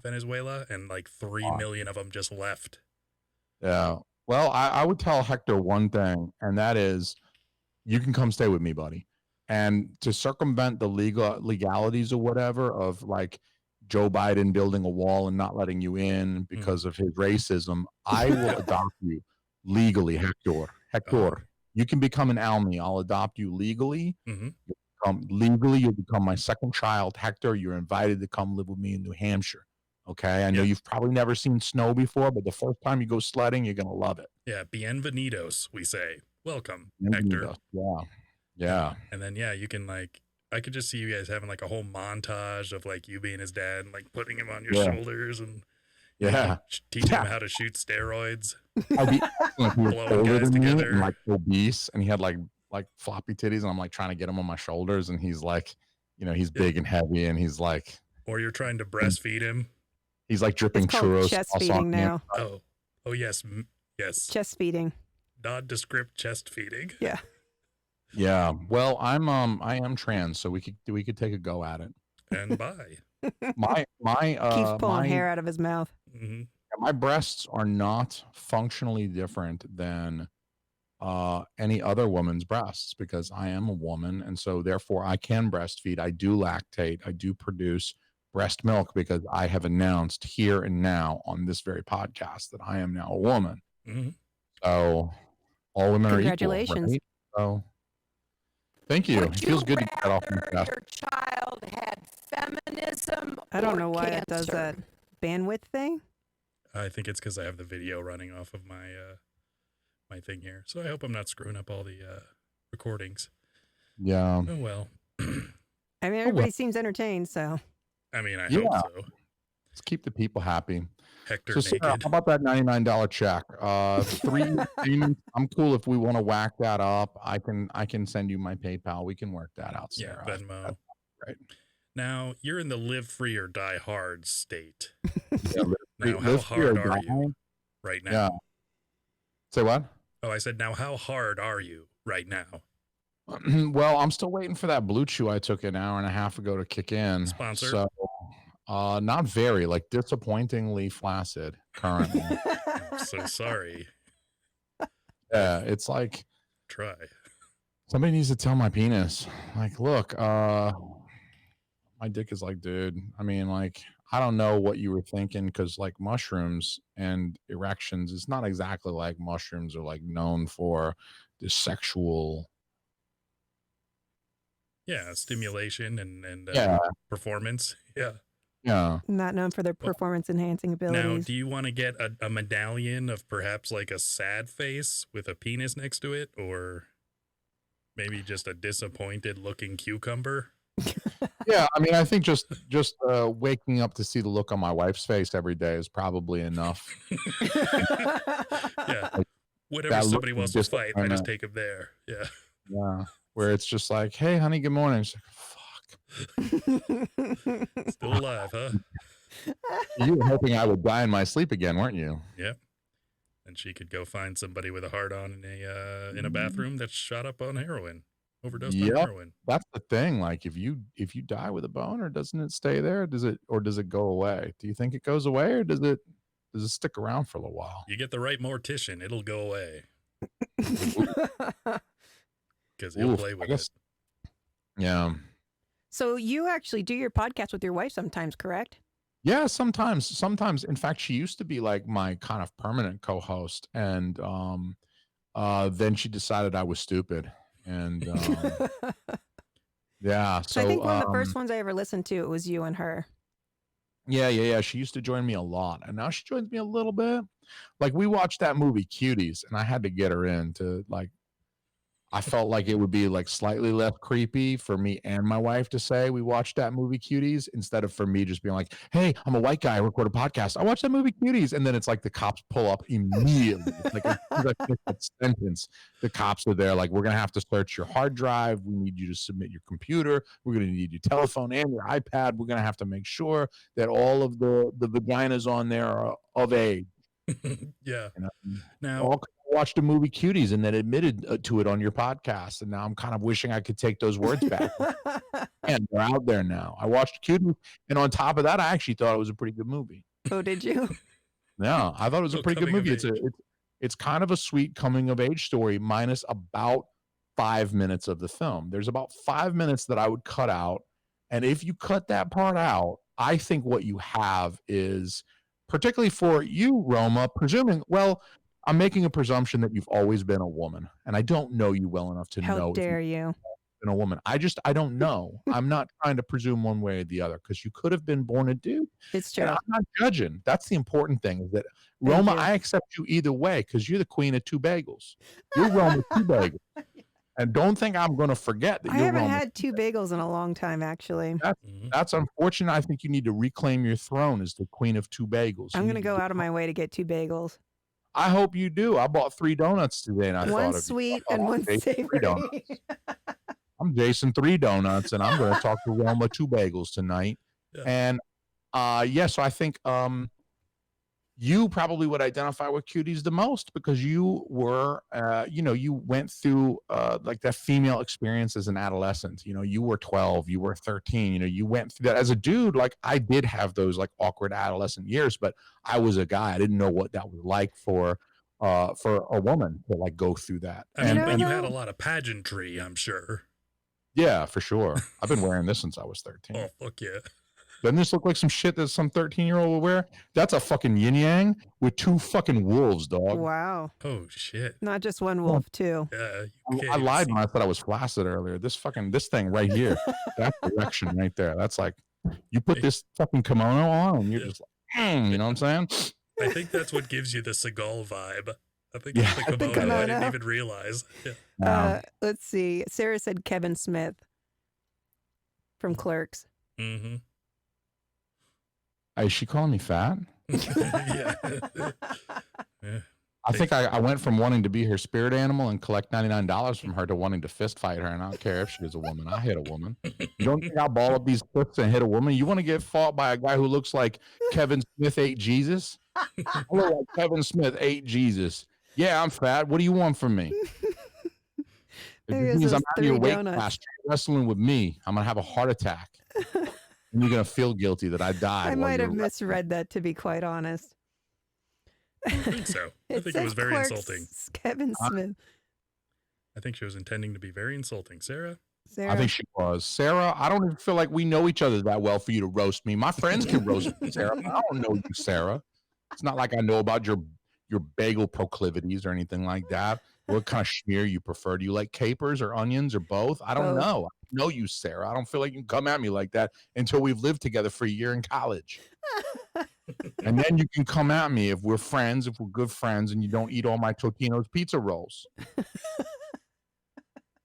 Venezuela, and like 3 million of them just left. Yeah. Well, I would tell Hector one thing, and that is, you can come stay with me, buddy. And to circumvent the legalities or whatever of like Joe Biden building a wall and not letting you in because of his racism, I will adopt you legally, Hector. You can become an Almy. I'll adopt you legally. Legally, you'll become my second child. Hector, you're invited to come live with me in New Hampshire. Okay? I know you've probably never seen snow before, but the first time you go sledding, you're going to love it. Yeah, bienvenidos, we say. Welcome, Hector. Yeah. And then, you can I could just see you guys having like a whole montage of like you being his dad and like putting him on your shoulders and teaching him how to shoot steroids. I'd be like, blowing guys together. And like obese, and he had like floppy titties, and I'm like trying to get him on my shoulders, and he's like, he's big and heavy, and he's like, or you're trying to breastfeed him. He's like dripping churros. Chest feeding now. Oh yes. Chest feeding. Nondescript chest feeding. Yeah. Yeah. Well, I am trans, so we could take a go at it. And bye. my keeps pulling hair out of his mouth. Mm-hmm. My breasts are not functionally different than any other woman's breasts because I am a woman, and so therefore I can breastfeed. I do lactate. I do produce breast milk because I have announced here and now on this very podcast that I am now a woman. Mm-hmm. So all women are equal, Congratulations. right? So thank you. Would It you feels good to get off my rather chest. your child had feminism I don't or know why cancer? it does that bandwidth thing. I think it's because I have the video running off of my my thing here. So I hope I'm not screwing up all the recordings. Yeah. Oh well. I mean, everybody seems entertained, so. I mean, I Yeah. hope so. Let's keep the people happy. Hector So Sarah, naked. how about that $99 check? 3 payments. I'm cool if we want to whack that up. I can send you my PayPal. We can work that out, Yeah, Sarah. Venmo. Right. Now you're in the live free or die hard state. Yeah, Now, how hard are you right now? Yeah. Say what? Oh, I said, now how hard are you right now? Well, I'm still waiting for that Blue Chew I took an hour and a half ago to kick in. Sponsor? So, not very, like disappointingly flaccid currently. I'm so sorry. Yeah, it's like Try. somebody needs to tell my penis, like, look, my dick is like, dude, I mean, like, I don't know what you were thinking, because like mushrooms and erections, it's not exactly like mushrooms are like known for the sexual. Yeah, stimulation and Yeah. performance. Yeah. Yeah. Not known for their performance enhancing Now, abilities. do you want to get a medallion of perhaps like a sad face with a penis next to it, or maybe just a disappointed looking cucumber? Yeah, I mean, I think just waking up to see the look on my wife's face every day is probably enough. Yeah. Like, Whatever that somebody look of wants to fight, I just disappointment. take them there. Yeah. Yeah, where it's just like, hey, honey, good morning. She's like, fuck. Still alive, huh? You were hoping I would die in my sleep again, weren't you? Yep. And she could go find somebody with a heart on in a bathroom that's shot up on heroin, overdosed on Yep. heroin. That's the thing. Like, if you die with a boner, doesn't it stay there? Does it go away? Do you think it goes away, or does it stick around for a little while? You get the right mortician, it'll go away because he'll Oof, play I with guess- it. Yeah. So you actually do your podcast with your wife sometimes, correct? Yeah, sometimes. In fact, she used to be like my kind of permanent co-host, and then she decided I was stupid, and yeah. So So I think one of the first ones I ever listened to, it was you and her. yeah. She used to join me a lot, and now she joins me a little bit. Like, we watched that movie Cuties, and I had to get her in to, like, I felt like it would be like slightly less creepy for me and my wife to say we watched that movie Cuties, instead of for me just being like, hey, I'm a white guy, I record a podcast, I watched that movie Cuties, and then it's like the cops pull up immediately. It's like, as soon as I finish that sentence, the cops are there like, we're gonna have to search your hard drive, we need you to submit your computer, we're gonna need your telephone and your iPad, we're gonna have to make sure that all of the vaginas on there are of age. Yeah. You know? Now, I watched a movie Cuties and then admitted to it on your podcast, and now I'm kind of wishing I could take those words back. And they're out there now. I watched Cuties, and on top of that, I actually thought it was a pretty good movie. Oh, did you? Yeah, I thought it was a So pretty good coming of movie. It's kind of a sweet coming of age story, minus about 5 minutes of the film. There's about 5 minutes that I would cut out, and if you cut that part out, I think what you have is, particularly for you, Roma, I'm making a presumption that you've always been a woman, and I don't know you well enough to know How if dare you've you? been a woman. I don't know. I'm not trying to presume one way or the other, because you could have been born a dude. It's And true. I'm not judging. That's the important thing, is that, Thank Roma, you. I accept you either way, because you're the queen of two bagels. You're Roma two bagels. And don't think I'm going to forget that I you're haven't Roma. had two bagels in a long time, actually. mhm. That's unfortunate. I think you need to reclaim your throne as the queen of two bagels. I'm You going to need go to- out of my way to get two bagels. I hope you do. I bought 3 donuts today, and I One thought of sweet you. and I'm one Jason 3 donuts. savory. I'm Jason 3 donuts, and I'm going to talk to Roma 2 bagels tonight. Yeah. And so I think you probably would identify with Cuties the most, because you were, you went through like that female experience as an adolescent. You were 12, you were 13, you went through that as a dude. Like, I did have those like awkward adolescent years, but I was a guy. I didn't know what that was like for a woman to like go through that. I mean, know, but you though- had a lot of pageantry, I'm sure. Yeah, for sure. I've been wearing this since I was 13. Oh, fuck yeah. Doesn't this look like some shit that some 13-year-old would wear? That's a fucking yin yang with 2 fucking wolves, dog. Wow. Oh shit. Not just one wolf, too. You I can't even lied see. when I said I was flaccid earlier. This thing right here, that's erection right there. That's like, you put this fucking kimono on and you're just like, you know what I'm saying? I think that's what gives you the Seagal vibe. I think Yeah. it's the kimono. I kimono. didn't even realize. Yeah. Let's see. Sarah said Kevin Smith from Clerks. Mm-hmm. Is she calling me fat? Yeah. Yeah. I think I went from wanting to be her spirit animal and collect $99 from her to wanting to fist fight her, and I don't care if she is a woman. I hit a woman. You don't think I'll ball up these fists and hit a woman? You want to get fought by a guy who looks like Kevin Smith ate Jesus? I look like Kevin Smith ate Jesus. Yeah, I'm fat. What do you want from me? It means I'm out of your weight class wrestling with me. I'm gonna have a heart attack. And you're gonna feel guilty that I died. I might have misread that, to be quite honest. I think so. I think it was very insulting. Kevin Smith. I think she was intending to be very insulting. Sarah? I think she was. Sarah, I don't even feel like we know each other that well for you to roast me. My friends can roast me, Sarah, but I don't know you, Sarah. It's not like I know about your bagel proclivities or anything like that. What kind of schmear you prefer? Do you like capers or onions or both? I don't know. I know you, Sarah. I don't feel like you can come at me like that until we've lived together for a year in college. And then you can come at me if we're friends, if we're good friends, and you don't eat all my Totino's pizza rolls.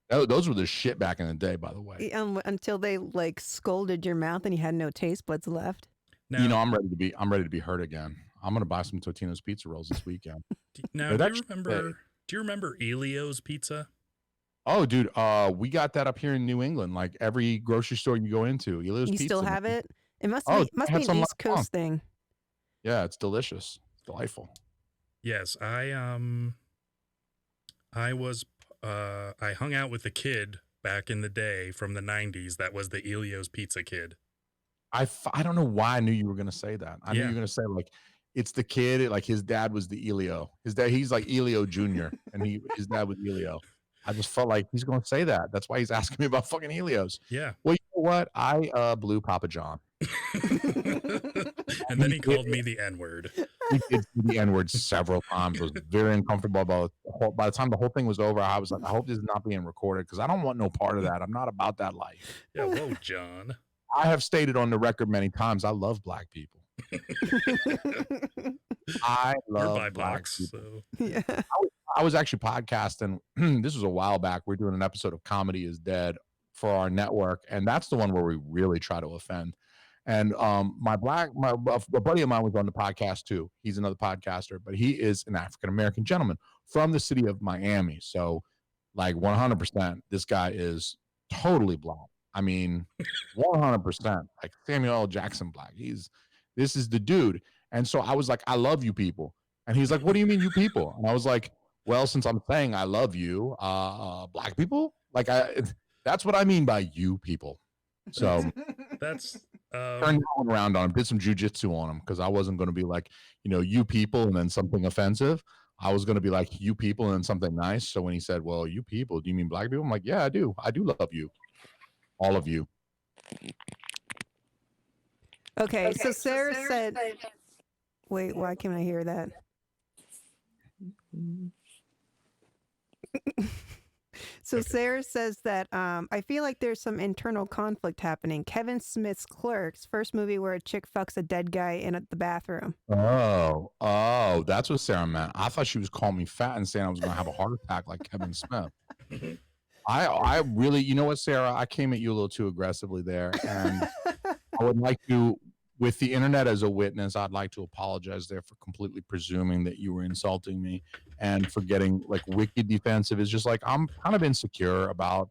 Those were the shit back in the day, by the way. Until they like scolded your mouth and you had no taste buds left. Now, you know, I'm ready to be hurt again. I'm gonna buy some Totino's pizza rolls this weekend. Now, do you remember Elio's Pizza? Oh, dude, we got that up here in New England. Like every grocery store you go into, Elio's Pizza. You still have it? It must be an East Coast thing. Yeah, it's delicious. It's delightful. Yes, I hung out with a kid back in the day from the 90s that was the Elio's Pizza kid. I don't know why I knew you were going to say that. I knew you were going to say like it's the kid, like his dad was the Elio. His dad, he's like Elio Jr. and his dad was Elio. I just felt like he's going to say that. That's why he's asking me about fucking Helios. Yeah. Well, you know what? I blew Papa John. And then he called me the N-word. He did the N-word several times. It was very uncomfortable. By the time the whole thing was over, I was like, I hope this is not being recorded because I don't want no part of that. I'm not about that life. Yeah, whoa, John. I have stated on the record many times, I love black people. I love black people. So. Yeah. I was actually podcasting. This was a while back. We're doing an episode of Comedy is Dead for our network, and that's the one where we really try to offend. And a buddy of mine was on the podcast too. He's another podcaster, but he is an African-American gentleman from the city of Miami. So like 100%, this guy is totally black. I mean, 100%, like Samuel L. Jackson black. This is the dude. And so I was like, I love you people. And he's like, what do you mean you people? And I was like, well, since I'm saying I love you, black people, like that's what I mean by you people. So that's turned that one around on him, did some jujitsu on him because I wasn't going to be like, you people and then something offensive. I was going to be like you people and then something nice. So when he said, well, you people, do you mean black people? I'm like, yeah, I do. I do love you. All of you. Okay, so Sarah said, wait, why can't I hear that? So Sarah says that I feel like there's some internal conflict happening. Kevin Smith's Clerks, first movie where a chick fucks a dead guy in the bathroom. Oh, that's what Sarah meant. I thought she was calling me fat and saying I was going to have a heart attack like Kevin Smith. I really, you know what, Sarah? I came at you a little too aggressively there, and I would like to, with the internet as a witness, I'd like to apologize there for completely presuming that you were insulting me and for getting like wicked defensive. It's just like I'm kind of insecure about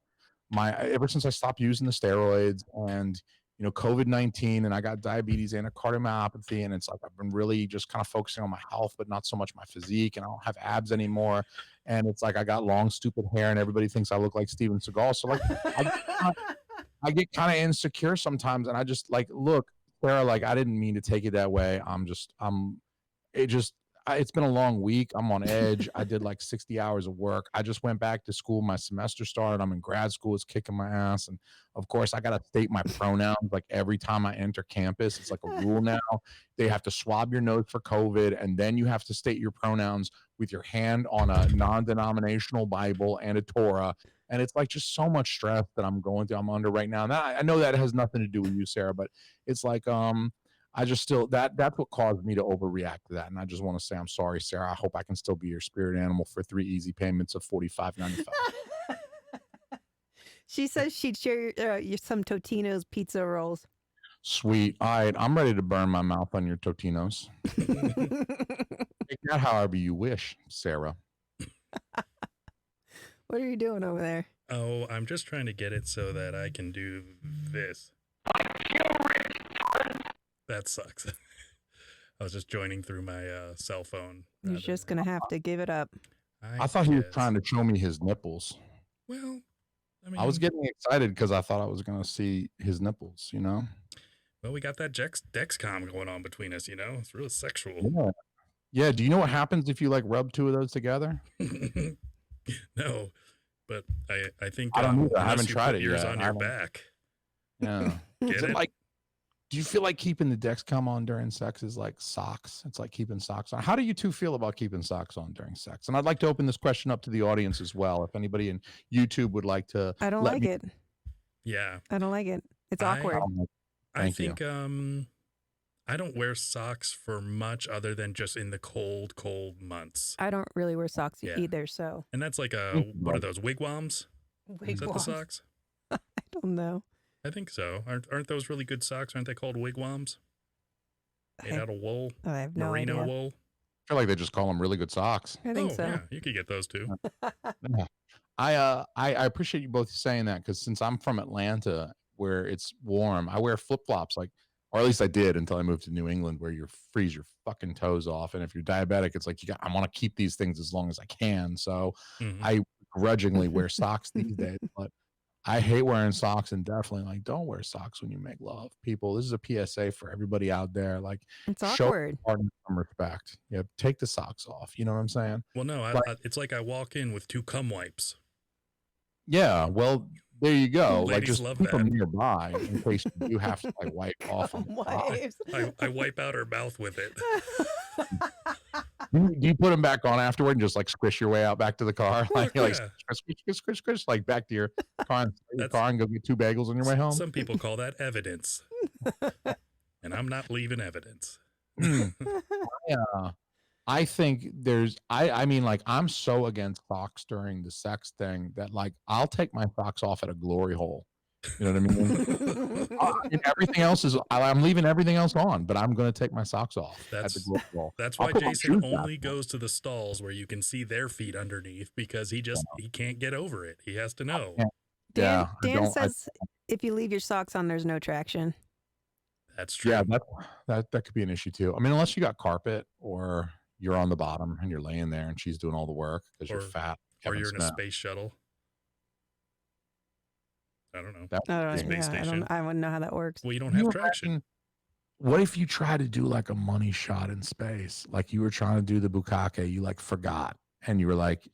ever since I stopped using the steroids and COVID-19 and I got diabetes and a cardiomyopathy, and it's like I've been really just kind of focusing on my health, but not so much my physique, and I don't have abs anymore. And it's like I got long, stupid hair, and everybody thinks I look like Steven Seagal. So like I get kind of insecure sometimes, and I just like, look, Sarah, like I didn't mean to take it that way. it's been a long week. I'm on edge. I did like 60 hours of work. I just went back to school. My semester started. I'm in grad school. It's kicking my ass. And of course, I got to state my pronouns like every time I enter campus. It's like a rule now. They have to swab your nose for COVID, and then you have to state your pronouns with your hand on a non-denominational Bible and a Torah. And it's like just so much stress that I'm going through. I'm under right now. Now I know that has nothing to do with you, Sarah, but it's like I just still that's what caused me to overreact to that. And I just want to say I'm sorry, Sarah. I hope I can still be your spirit animal for 3 easy payments of $45.95. She says she'd share some Totino's pizza rolls. Sweet. All right, I'm ready to burn my mouth on your Totinos. Take that however you wish, Sarah. What are you doing over there? Oh, I'm just trying to get it so that I can do this. That sucks. I was just joining through my cell phone. You're just going to have to give it up. I thought he was trying to show me his nipples. Well, I mean, I was getting excited because I thought I was going to see his nipples, you know? Well, we got that Dexcom going on between us, you know? It's real sexual. Yeah. Yeah. Do you know what happens if you like rub 2 of those together? No, but I think I don't know. I haven't tried it yours yet. on your back. Yeah. Get it? Like, do you feel like keeping the Dexcom on during sex is like socks? It's like keeping socks on. How do you two feel about keeping socks on during sex? And I'd like to open this question up to the audience as well. If anybody in YouTube would like to, I don't like it. Yeah, I don't like it. It's awkward. I think I don't wear socks for much other than just in the cold months. I don't really wear socks either, so. And that's like what are those, wigwams? Is that the socks? I don't know. I think so. Aren't those really good socks? Aren't they called wigwams? Made out of wool? I have no Merino idea. wool? I feel like they just call them really good socks. I think so. Yeah, you could get those too. Yeah. I appreciate you both saying that because since I'm from Atlanta where it's warm, I wear flip-flops like, or at least I did until I moved to New England where you freeze your fucking toes off. And if you're diabetic, it's like I want to keep these things as long as I can. So I grudgingly wear socks these days, but I hate wearing socks and definitely like don't wear socks when you make love. People, this is a PSA for everybody out there. Like it's show awkward. some respect. Yeah, take the socks off. You know what I'm saying? Well, no, it's like I walk in with 2 cum wipes. Yeah, well, there you go. Ladies like just love keep that. them nearby in case you do have to like wipe off. I wipe out her mouth with it. Do you put them back on afterward and just like squish your way out back to the car? Like you're like squish, like back to your car and go get 2 bagels on your way home? Some people call that evidence. And I'm not leaving evidence. Yeah. I think I mean, like, I'm so against socks during the sex thing that like I'll take my socks off at a glory hole. You know what I mean? And everything else I'm leaving everything else on, but I'm going to take my socks off at the glory hole. That's why Jason only goes to the stalls where you can see their feet underneath because he can't get over it. He has to know. Dan says if you leave your socks on, there's no traction. That's true. Yeah, that could be an issue too. I mean, unless you got carpet or you're on the bottom and you're laying there and she's doing all the work because you're fat. Or you're in a space shuttle. I don't know. I wouldn't know how that works. Well, you don't have traction. What if you try to do like a money shot in space? Like you were trying to do the bukkake, you like forgot. And you were like,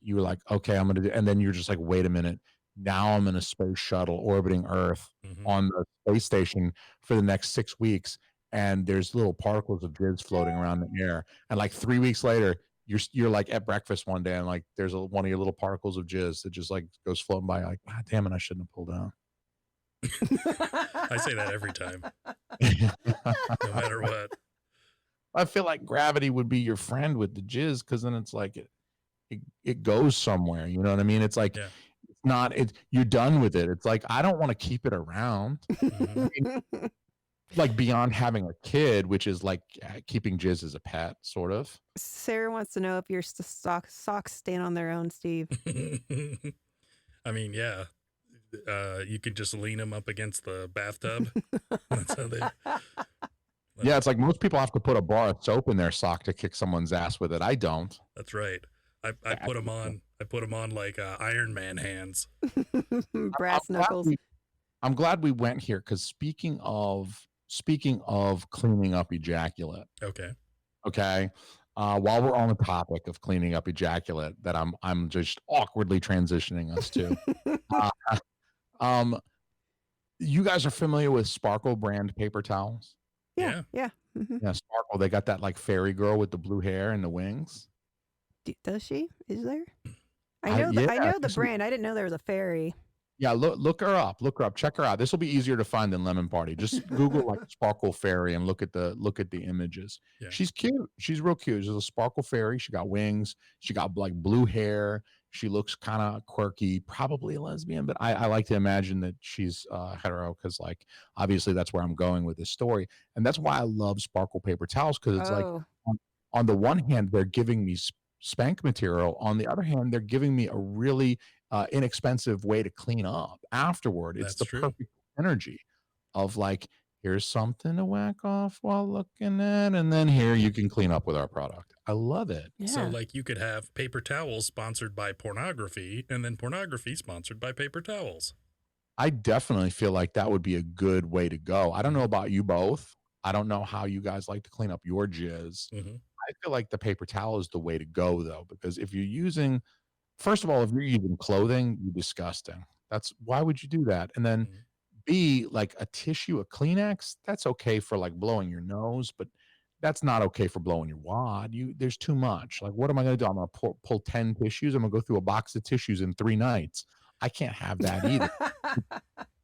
okay, I'm going to do, and then you're just like, wait a minute. Now I'm in a space shuttle orbiting Earth on the space station for the next 6 weeks. And there's little particles of jizz floating around the air. And like 3 weeks later, you're like at breakfast one day and like there's one of your little particles of jizz that just like goes floating by. Like, God damn it, I shouldn't have pulled down. I say that every time. No matter what. I feel like gravity would be your friend with the jizz because then it's like it goes somewhere. You know what I mean? It's like you're done with it. It's like I don't want to keep it around. I mean, like beyond having a kid, which is like keeping jizz as a pet, sort of. Sarah wants to know if your socks stand on their own, Steve. I mean, yeah. You could just lean them up against the bathtub. That's how they. Yeah, it's like most people have to put a bar of soap in their sock to kick someone's ass with it. I don't. That's right. I put them on. I put them on like Iron Man hands. Brass knuckles. I'm glad we went here because speaking of cleaning up ejaculate. Okay. while we're on the topic of cleaning up ejaculate that I'm just awkwardly transitioning us to. uh, um, you guys are familiar with Sparkle brand paper towels? Yeah, Yeah. yeah. Yeah, Sparkle. They got that like fairy girl with the blue hair and the wings. Does she? Is there? Yeah, I know the this is- brand. I didn't know there was a fairy. yeah. Look her up. Look her up. Check her out. This will be easier to find than Lemon Party. Just Google like Sparkle Fairy and look at the images. Yeah. She's cute. She's real cute. She's a Sparkle Fairy. She got wings. She got like blue hair. She looks kind of quirky, probably a lesbian, but I like to imagine that she's hetero because, like, obviously that's where I'm going with this story, and that's why I love Sparkle paper towels because it's like Oh, on the one hand they're giving me spank material, on the other hand they're giving me a really inexpensive way to clean up afterward. It's That's the true. perfect energy of like, here's something to whack off while looking at, and then here you can clean up with our product. I love it. yeah. So, like, you could have paper towels sponsored by pornography, and then pornography sponsored by paper towels. I definitely feel like that would be a good way to go. I don't know about you both. I don't know how you guys like to clean up your jizz. Mm-hmm. I feel like the paper towel is the way to go though, because if you're using, first of all, if you're using clothing, you're disgusting. That's why would you do that? And then Mhm. B, like a tissue, a Kleenex, that's okay for like blowing your nose, but that's not okay for blowing your wad. There's too much. Like, what am I going to do? I'm going to pull 10 tissues. I'm going to go through a box of tissues in 3 nights. I can't have that either.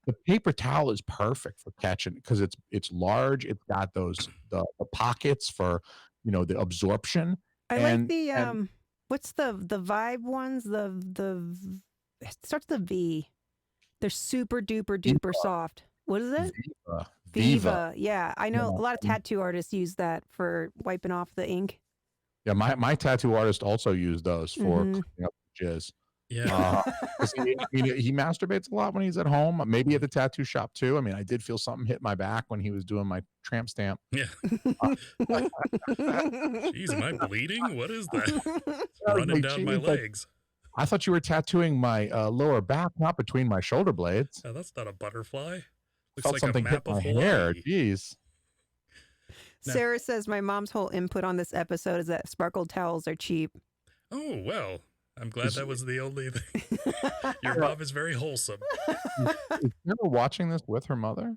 The paper towel is perfect for catching because it's large. It's got the pockets for the absorption. I like and the and what's the vibe ones? It starts with a V. They're super duper duper soft. What is it? Viva. Yeah, I know Yeah. a lot of tattoo artists use that for wiping off the ink. Yeah, my tattoo artist also used those for Mhm. cleaning up jizz. Yeah. 'Cause he masturbates a lot when he's at home, maybe at the tattoo shop too. I mean, I did feel something hit my back when he was doing my tramp stamp. Yeah. Jeez, am I bleeding? What is that? It's I was running like, down my "Geez, like, legs. I thought you were tattooing my lower back, not between my shoulder blades. Oh, that's not a butterfly. Looks Felt like something a hit map my of hair. Hawaii. Jeez. No. Sarah says my mom's whole input on this episode is that sparkle towels are cheap. Oh, well, I'm glad Is- that was the only thing. Your mom is very wholesome. Is Sarah watching this with her mother?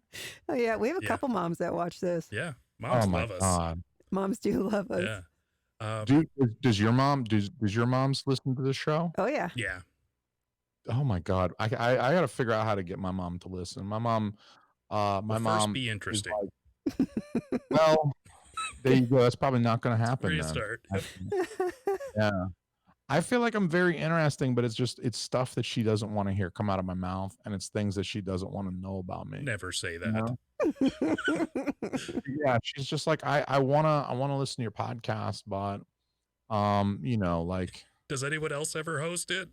Oh yeah, we have a Yeah. couple moms that watch this. Yeah. Moms Oh my love us. god. Moms do love us. Yeah. Does your mom's listen to this show? Oh yeah. Yeah. Oh my god. I got to figure out how to get my mom to listen. My mom my Well, mom first be is interesting. like, well, there you go. That's probably not going to happen Where you then. start. Yeah. I feel like I'm very interesting, but it's stuff that she doesn't want to hear come out of my mouth, and it's things that she doesn't want to know about me. Never say you that. know? Yeah, she's just like, I wanna listen to your podcast, but like, Does anyone else ever host it?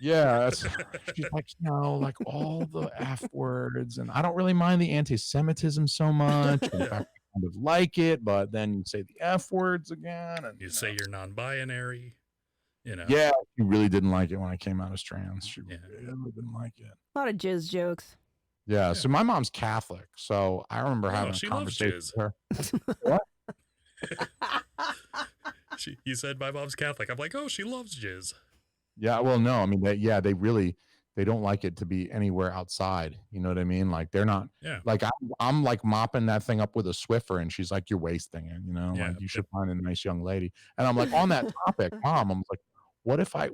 yeah, she's like, like all the F words, and I don't really mind the anti-Semitism so much. In fact, I kind of like it, but then you say the F words again, and You say you're non-binary. yeah, she really didn't like it when I came out as trans. She Yeah. really didn't like it. A lot of jizz jokes. Yeah, so my mom's Catholic, so I remember having a she loves conversation jizz. with her. You said my mom's Catholic. I'm like, oh, she loves jizz. Yeah, well, no, I mean, they don't like it to be anywhere outside. You know what I mean? Like they're not. Yeah. Like I'm like mopping that thing up with a Swiffer, and she's like, "You're wasting it." Yeah, like you should find a nice young lady. And I'm like, on that topic, Mom, I'm like, what if I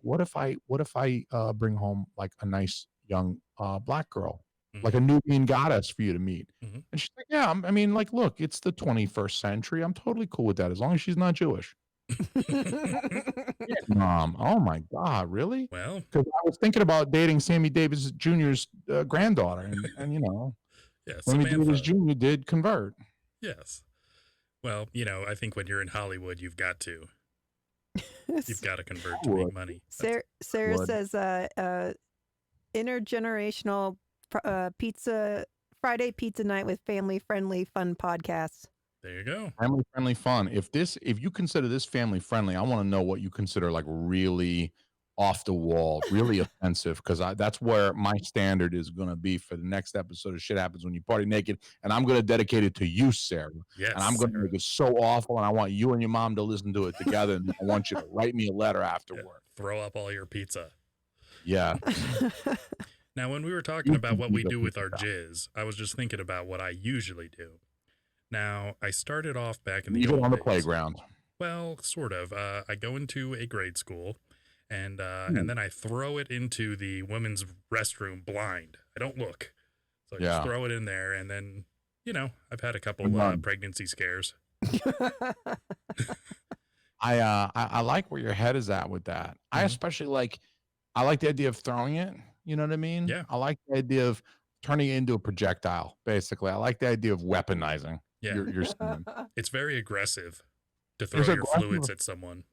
bring home like a nice young black girl, like a Nubian goddess for you to meet? Mhm. And she's like, yeah, I mean, like, look, it's the 21st century. I'm totally cool with that as long as she's not Jewish. Mom, oh my God, really? Well, Because I was thinking about dating Sammy Davis Jr.'s granddaughter, and yeah, Sammy Davis Samantha. Jr. did convert. Yes. Well, I think when you're in Hollywood, you've got to convert to make money. Sarah Would. says intergenerational Friday pizza night with family friendly fun podcasts. There you go. Family friendly fun. If you consider this family friendly, I want to know what you consider like really off the wall, really offensive, because that's where my standard is going to be for the next episode of Shit Happens When You Party Naked, and I'm going to dedicate it to you, Sarah. Yes, and I'm going to Sarah. make it so awful, and I want you and your mom to listen to it together, and I want you to write me a letter afterward. Throw up all your pizza. Yeah. Now, when we were talking about what we do with our jizz, I was just thinking about what I usually do. Now, I started off back in the Even old on the days. playground. Well, sort of. I go into a grade school, and then I throw it into the women's restroom blind. I don't look, so I just throw it in there, and then I've had a couple pregnancy scares. I like where your head is at with that. I especially I like the idea of throwing it. You know what I mean? Yeah. I like the idea of turning it into a projectile. Basically, I like the idea of weaponizing. Your semen. It's very aggressive to throw your fluids at someone.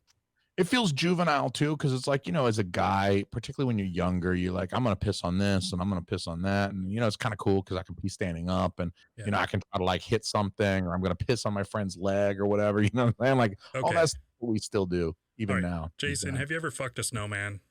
It feels juvenile too, because it's like, as a guy, particularly when you're younger, you're like, I'm gonna piss on this and I'm gonna piss on that, and it's kind of cool because I can be standing up and I can try to hit something, or I'm gonna piss on my friend's leg or whatever. You know what I'm saying? Like all that's what we still do even now. Jason, have you ever fucked a snowman?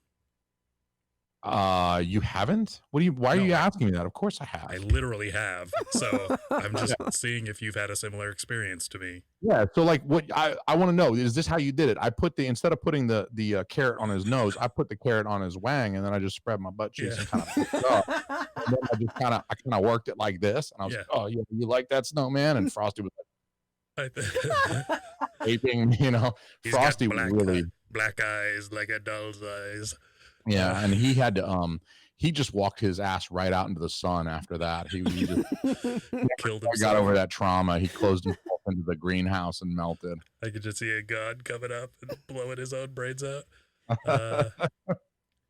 You haven't? Why are you asking me that? Of course I have. I literally have. So I'm just seeing if you've had a similar experience to me. Yeah. So what I want to know, is this how you did it? I put instead of putting the carrot on his nose, I put the carrot on his wang, and then I just spread my butt cheeks and kind of picked it up. And then I kind of worked it like this, and I was like, oh, you like that, snowman? And Frosty was like aping, He's Frosty got was really black eyes like a doll's eyes. Yeah, and he had to he just walked his ass right out into the sun after that. He just killed himself. Got over that trauma. He closed himself into the greenhouse and melted. I could just see a god coming up and blowing his own brains out.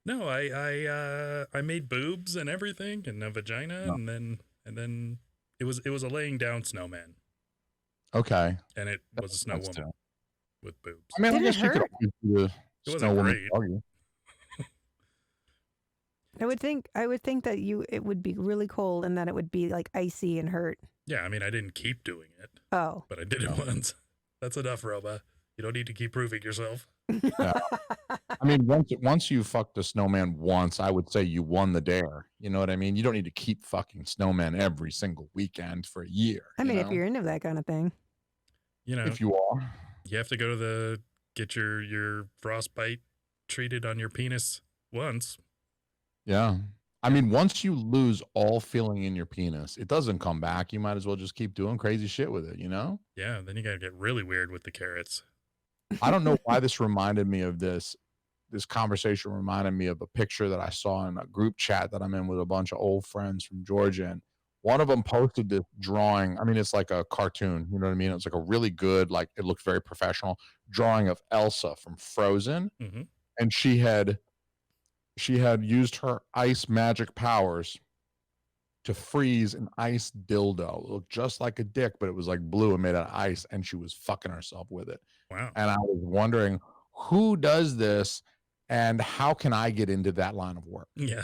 No, I made boobs and everything and a vagina, and then it was a laying down snowman. Okay. And it was a snow woman with boobs. I mean, I guess you could always do it wasn't great. I would think that it would be really cold and that it would be like icy and hurt. Yeah, I mean, I didn't keep doing it. Oh. But I did it once. That's enough, Roba. You don't need to keep proving yourself. Yeah. I mean, once you fucked a snowman once, I would say you won the dare. You know what I mean? You don't need to keep fucking snowmen every single weekend for a year. I mean, if you're into that kind of thing. If you are. You have to go to get your frostbite treated on your penis once. Yeah. I mean, once you lose all feeling in your penis, it doesn't come back. You might as well just keep doing crazy shit with it, Yeah, then you got to get really weird with the carrots. I don't know why this reminded me of this. This conversation reminded me of a picture that I saw in a group chat that I'm in with a bunch of old friends from Georgia. And one of them posted this drawing. I mean, it's like a cartoon, you know what I mean? It's like a really good, it looked very professional drawing of Elsa from Frozen. Mm-hmm. And she had used her ice magic powers to freeze an ice dildo. It looked just like a dick, but it was like blue and made out of ice, and she was fucking herself with it. Wow. And I was wondering, who does this and how can I get into that line of work? Yeah.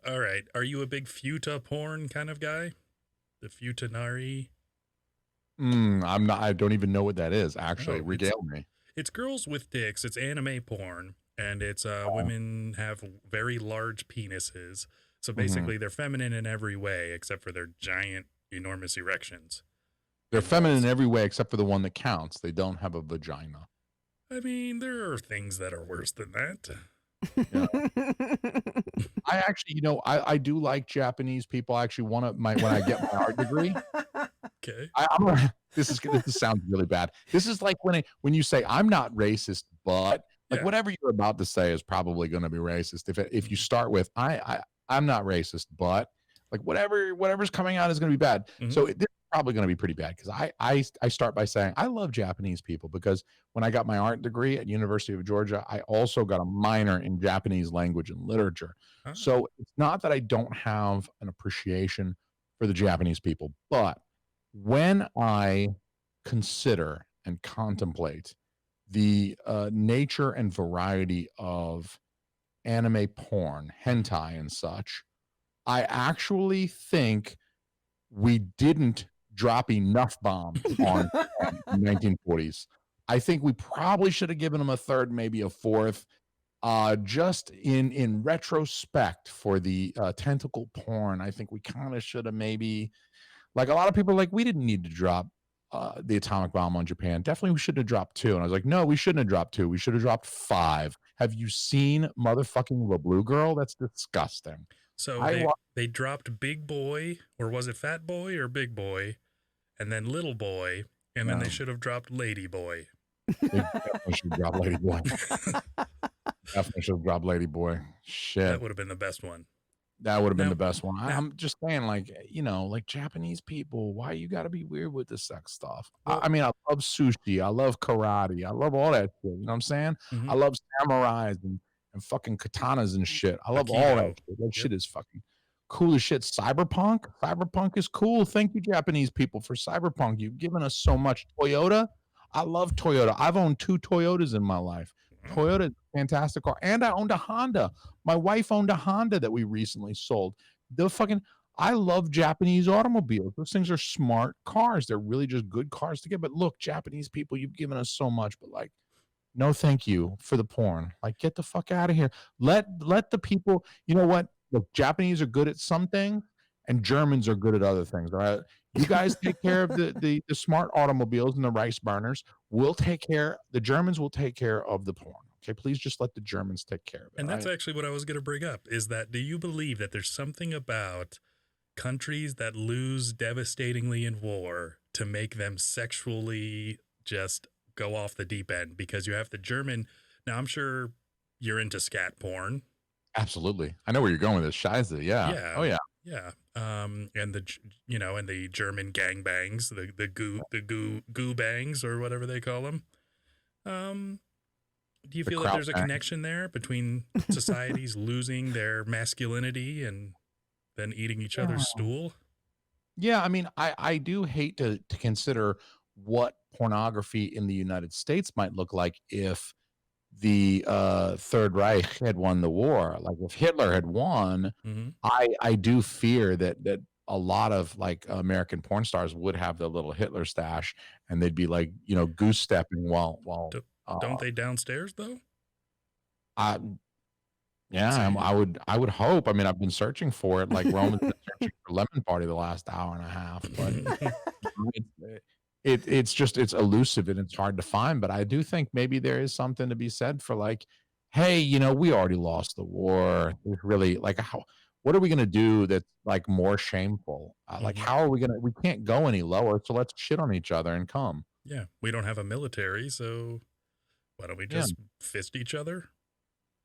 All right. Are you a big futa porn kind of guy? The futanari? I'm not. I don't even know what that is, actually. Regale me. It's girls with dicks. It's anime porn. And it's women have very large penises. So basically they're feminine in every way except for their giant, enormous erections. They're feminine in every way except for the one that counts. They don't have a vagina. I mean, there are things that are worse than that. Yeah. I actually, I do like Japanese people. I actually want to, when I get my art degree. Okay. This sounds really bad. This is like when you say, I'm not racist, but whatever you're about to say is probably going to be racist. If you start with, I'm not racist, but whatever's coming out is going to be bad. Mm-hmm. So this is probably going to be pretty bad because I start by saying I love Japanese people because when I got my art degree at University of Georgia, I also got a minor in Japanese language and literature. Oh. So it's not that I don't have an appreciation for the Japanese people, but when I consider and contemplate the nature and variety of anime porn, hentai and such, I actually think we didn't drop enough bombs on the 1940s. I think we probably should have given them a third, maybe a fourth. Just in retrospect for the tentacle porn, I think we kind of should have maybe, like, a lot of people are like, we didn't need to drop the atomic bomb on Japan. Definitely we should have dropped 2. And I was like, no, we shouldn't have dropped 2. We should have dropped 5. Have you seen motherfucking the Blue Girl? That's disgusting. So I wa- they dropped Big Boy, or was it Fat Boy or Big Boy, and then Little Boy, and then they should have dropped Lady Boy. They definitely should drop Lady Boy. Definitely should have dropped Lady Boy. Shit. That would have been the best one. That would have been Now- the best one. now- I'm just saying, like, like Japanese people, why you got to be weird with the sex stuff? Well- I mean, I love sushi. I love karate. I love all that shit. You know what I'm saying? Mhm. I love samurais and fucking katanas and shit. I love all Aikido. that shit. That shit is fucking cool as shit. Cyberpunk is cool. Thank you, Japanese people, for Cyberpunk. You've given us so much. Toyota, I love Toyota. I've owned 2 Toyotas in my life. Toyota is a fantastic car. And I owned a Honda. My wife owned a Honda that we recently sold. I love Japanese automobiles. Those things are smart cars. They're really just good cars to get. But look, Japanese people, you've given us so much, but like, no thank you for the porn. Like, get the fuck out of here. Let the people, you know what? Look, Japanese are good at some things and Germans are good at other things. All right. You guys take care of the smart automobiles and the rice burners. The Germans will take care of the porn. Okay, please just let the Germans take care of it. And that's right? actually what I was going to bring up, is that, do you believe that there's something about countries that lose devastatingly in war to make them sexually just go off the deep end? Because you have the German, now I'm sure you're into scat porn. Absolutely. I know where you're going with this. Shiza, yeah. Yeah. Oh yeah. Yeah. And and the German gangbangs, the goo bangs, or whatever they call them. Do you The feel that there's a Kraut connection there between societies losing their masculinity and then eating each other's stool? Yeah, I mean, I do hate to consider what pornography in the United States might look like if the Third Reich had won the war. Like if Hitler had won, Mm-hmm. I do fear that a lot of like American porn stars would have the little Hitler stash and they'd be like, goose stepping while Don't they downstairs though? I yeah, See? I would hope. I mean, I've been searching for it like Roman's been searching for Lemon Party the last hour and a half, but it's elusive and it's hard to find. But I do think maybe there is something to be said for like, hey, we already lost the war. There's really like what are we gonna do that's like more shameful? Like Mhm. how are we can't go any lower, so let's shit on each other and come. Yeah, we don't have a military, so why don't we Yeah. just fist each other?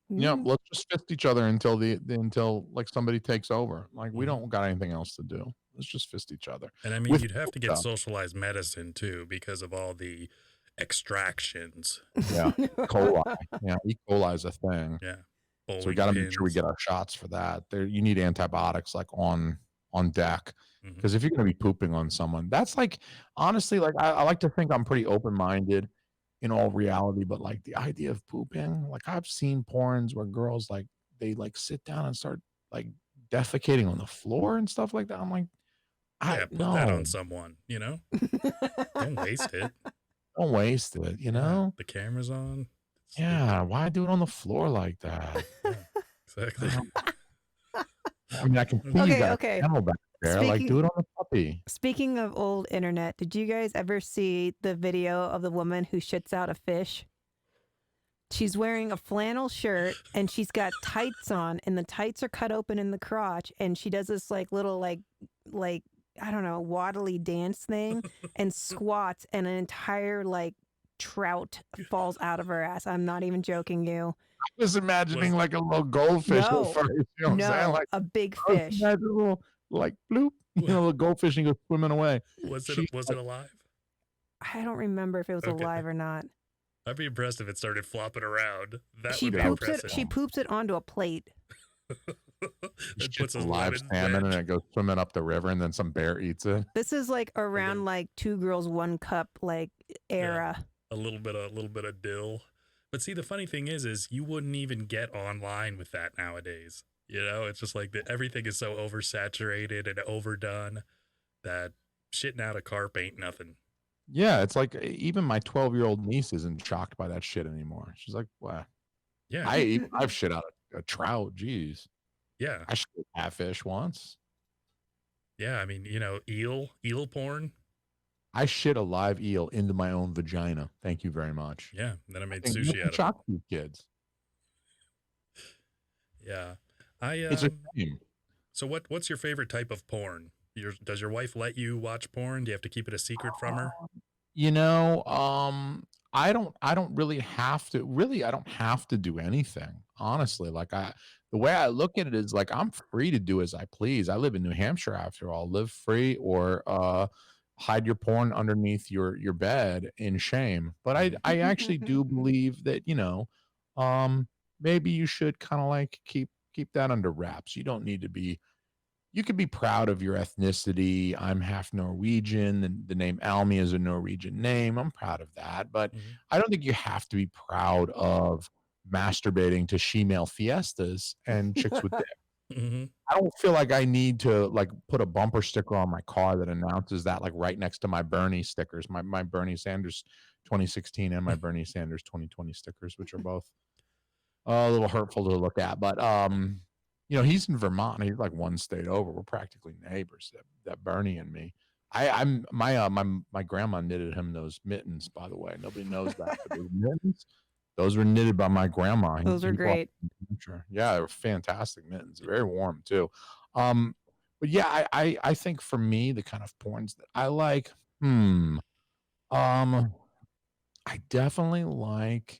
Yeah, Mm. let's just fist each other until until like somebody takes over. Like we Mhm. don't got anything else to do. Let's just fist each other. And I mean, With you'd have to get stuff. socialized medicine too because of all the extractions. Yeah. E. coli. Yeah, E. coli is a thing. Yeah. So we Bowling got to make sure we pins. get our shots for that. There, you need antibiotics like on deck Mhm. because if you're going to be pooping on someone, that's like honestly, like I like to think I'm pretty open minded in all reality, but like the idea of pooping, like I've seen porns where girls like they like sit down and start like defecating on the floor and stuff like that. I'm like, Yeah, put that on someone, Don't waste it. don't waste it, Yeah, the camera's on. It's Yeah, why do it on the floor like that? stupid. Yeah, exactly. I mean, I can see you Okay, got okay. a camel back there. Like, Speaking- do it on the puppy. Speaking of old internet, did you guys ever see the video of the woman who shits out a fish? She's wearing a flannel shirt and she's got tights on, and the tights are cut open in the crotch, and she does this like little like I don't know, waddly dance thing and squats, and an entire like trout falls out of her ass. I'm not even joking you. I was imagining like a little goldfish No. at first. You know what I'm saying? No, Like, a big I was fish. imagining a little, like, bloop, a goldfish and he goes swimming away. Was She's it alive? I don't remember if it was Okay. alive or not. I'd be impressed if it started flopping around. That She would be poops impressive. it. She poops it onto a plate. It Shits puts a a live lemon salmon and wedge. it goes swimming up the river and then some bear eats it. This is like around like Two Girls One Cup like era. a little bit of dill. But see, the funny thing is you wouldn't even get online with that nowadays. It's just like everything is so oversaturated and overdone that shitting out a carp ain't nothing. Yeah, it's like even my 12-year-old niece isn't shocked by that shit anymore. She's like, "What? Yeah. I've shit out a trout. Jeez, Yeah. I shit a catfish once. Yeah. I mean, eel porn. I shit a live eel into my own vagina. Thank you very much. Yeah. And then I made And sushi nothing out of it. shocks these kids. Yeah. I It's a shame. So what's your favorite type of porn? Does your wife let you watch porn? Do you have to keep it a secret from her? You know, I don't really have to. Really, I don't have to do anything. Honestly, like the way I look at it is like I'm free to do as I please. I live in New Hampshire after all. Live free or hide your porn underneath your bed in shame. But I actually do believe that, um maybe you should kind of like keep that under wraps. You don't need to be you could be proud of your ethnicity. I'm half Norwegian, and the name Almi is a Norwegian name. I'm proud of that, but Mm-hmm. I don't think you have to be proud of masturbating to she-male fiestas and chicks with dick. Mm-hmm. I don't feel like I need to like put a bumper sticker on my car that announces that, like right next to my Bernie stickers, my Bernie Sanders 2016 and my Bernie Sanders 2020 stickers, which are both a little hurtful to look at. But he's in Vermont. He's like one state over. We're practically neighbors. That Bernie and me. I'm my grandma knitted him those mittens. By the way, nobody knows that. But those mittens, those were knitted by my grandma. Those are great. Yeah, they were fantastic mittens. Very warm too. But yeah, I think for me the kind of porns that I like. I definitely like.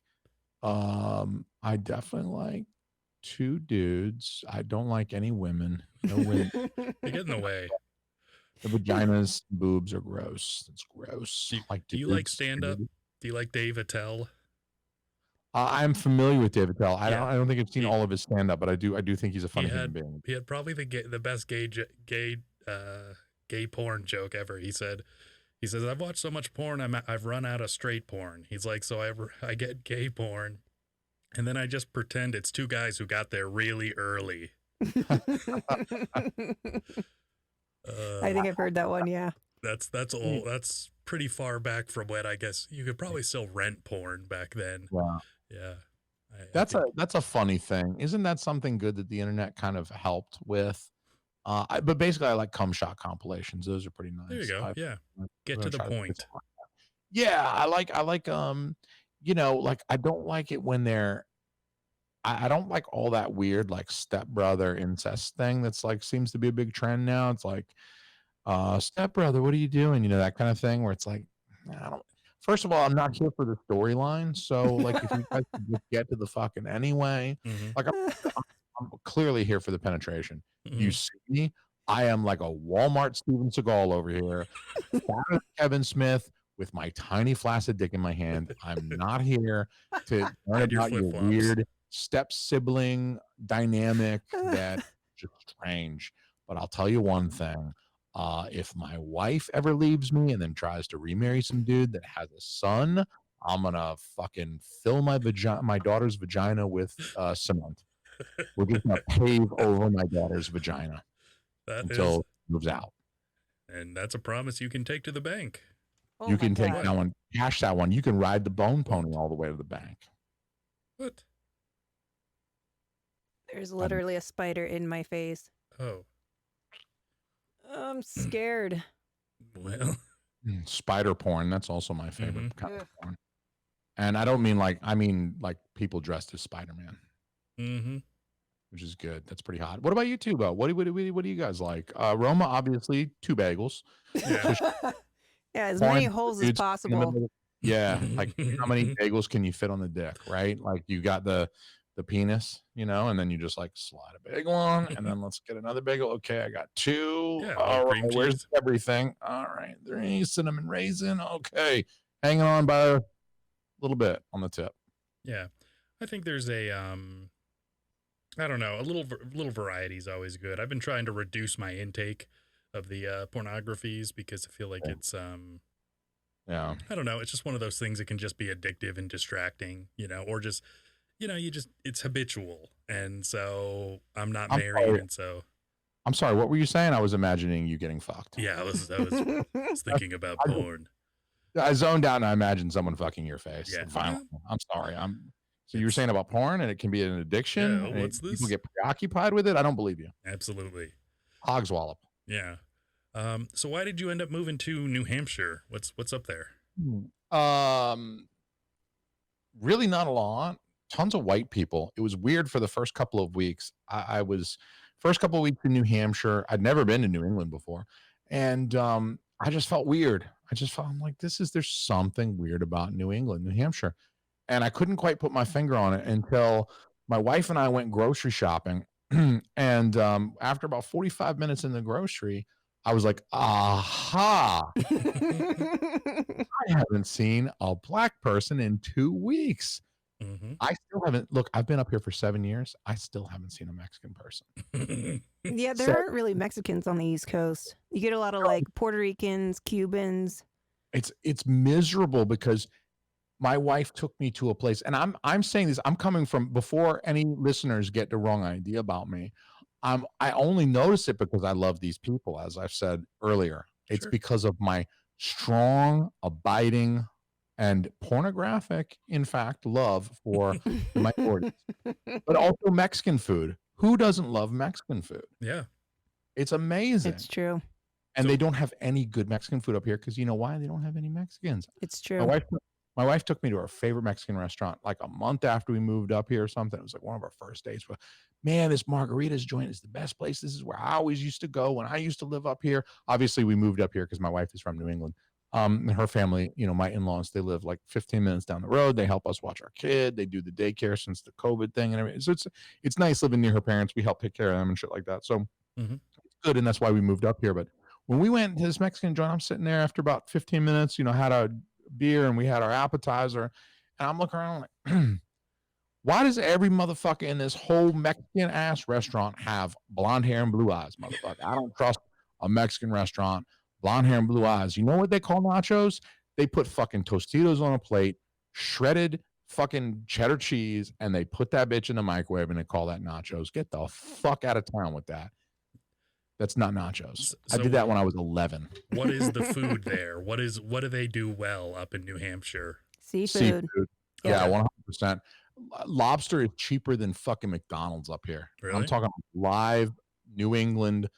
I definitely like two dudes. I don't like any women. No women. They get in the way. The vaginas, boobs are gross. It's gross. Do you like stand up? Do you like Dave Attell? I'm familiar with Dave Attell. I Yeah. don't think I've seen all of his stand up, but I do think he's a funny human being. He had probably the best gay porn joke ever. He says, I've watched so much porn, I've run out of straight porn. He's like, so I get gay porn, and then I just pretend it's two guys who got there really early. I think I've heard that one. Yeah. That's old. That's pretty far back from when I guess you could probably still rent porn back then. Wow. Yeah. That's a funny thing. Isn't that something good that the internet kind of helped with? But basically, I like cum shot compilations. Those are pretty nice. There you go. Yeah. Get to the point. Yeah, I like like I don't like it when they're I don't like all that weird like stepbrother incest thing that's like seems to be a big trend now. It's like stepbrother, what are you doing? That kind of thing where it's like, I don't first of all, I'm not here for the storyline. So like if you guys could just get to the fucking anyway, like I'm clearly here for the penetration. You see me, I am like a Walmart Steven Seagal over here, Kevin Smith with my tiny flaccid dick in my hand. I'm not here to learn about your weird step sibling dynamic that's just strange. But I'll tell you one thing. If my wife ever leaves me and then tries to remarry some dude that has a son, I'm gonna fucking fill my daughter's vagina with cement. We're just gonna pave over my daughter's vagina until it moves out. And that's a promise you can take to the bank. Oh you can take God. that one, cash that one. You can ride the bone pony all the way to the bank. What? There's literally a spider in my face. Oh. I'm scared. Well. Spider porn. That's also my favorite kind of porn. And I don't mean I mean people dressed as Spider-Man. Which is good. That's pretty hot. What about you two, though? What do you guys like? Roma, obviously, 2 bagels. Yeah. Yeah, as many holes as possible. Yeah, like how many bagels can you fit on the dick, right? Like you got the penis, and then you just like slide a bagel on, and then let's get another bagel. Okay, I got 2. Yeah, all right, cream where's cheese. everything? All right, 3 cinnamon raisin. Okay, hanging on by a little bit on the tip. Yeah, I think there's a I don't know, a little variety is always good. I've been trying to reduce my intake of the pornographies because I feel like it's yeah, I don't know, it's just one of those things that can just be addictive and distracting, or just it's habitual. And so I'm not married, and so I'm sorry, what were you saying? I was imagining you getting fucked. yeah, I was thinking about porn. I zoned out and I imagined someone fucking your face. Yeah. Violently. I'm sorry. So you were It's saying about porn and it can be an addiction yeah. and What's people this? get preoccupied with it. I don't believe you. Absolutely. Hogswallop. Yeah. So why did you end up moving to New Hampshire? What's up there? Really not a lot. Tons of white people. It was weird for the first couple of weeks. I was first couple of weeks in New Hampshire. I'd never been to New England before. And I just felt weird. I'm like, there's something weird about New England, New Hampshire. And I couldn't quite put my finger on it until my wife and I went grocery shopping. And after about 45 minutes in the grocery, I was like, aha, I haven't seen a black person in 2 weeks. Mm-hmm. I still haven't. Look, I've been up here for 7 years. I still haven't seen a Mexican person. Yeah, there So- aren't really Mexicans on the East Coast. You get a lot of like Puerto Ricans, Cubans. It's miserable because my wife took me to a place, and I'm saying this. I'm coming from before any listeners get the wrong idea about me. I only notice it because I love these people, as I've said earlier. It's Sure. because of my strong, abiding, and pornographic, in fact, love for minorities, but also Mexican food. Who doesn't love Mexican food? Yeah. It's amazing. It's true. And So- they don't have any good Mexican food up here because you know why? They don't have any Mexicans. It's My true. wife took me to her favorite Mexican restaurant like a month after we moved up here or something. It was like one of our first dates. But man, this margaritas joint is the best place. This is where I always used to go when I used to live up here. Obviously, we moved up here because my wife is from New England. And her family, my in-laws, they live like 15 minutes down the road. They help us watch our kid. They do the daycare since the COVID thing and everything. So it's nice living near her parents. We help take care of them and shit like that. So it's good, and that's why we moved up here. But when we went to this Mexican joint, I'm sitting there after about 15 minutes, had a beer and we had our appetizer, and I'm looking around like, why does every motherfucker in this whole Mexican ass restaurant have blonde hair and blue eyes, motherfucker? I don't trust a Mexican restaurant, blonde hair and blue eyes. You know what they call nachos? They put fucking Tostitos on a plate, shredded fucking cheddar cheese, and they put that bitch in the microwave and they call that nachos. Get the fuck out of town with that. That's not nachos. I So- did that when I was 11. What is the food there? What do they do well up in New Hampshire? Seafood. Yeah, Okay. 100%. Lobster is cheaper than fucking McDonald's up here. I'm Really? talking live New England,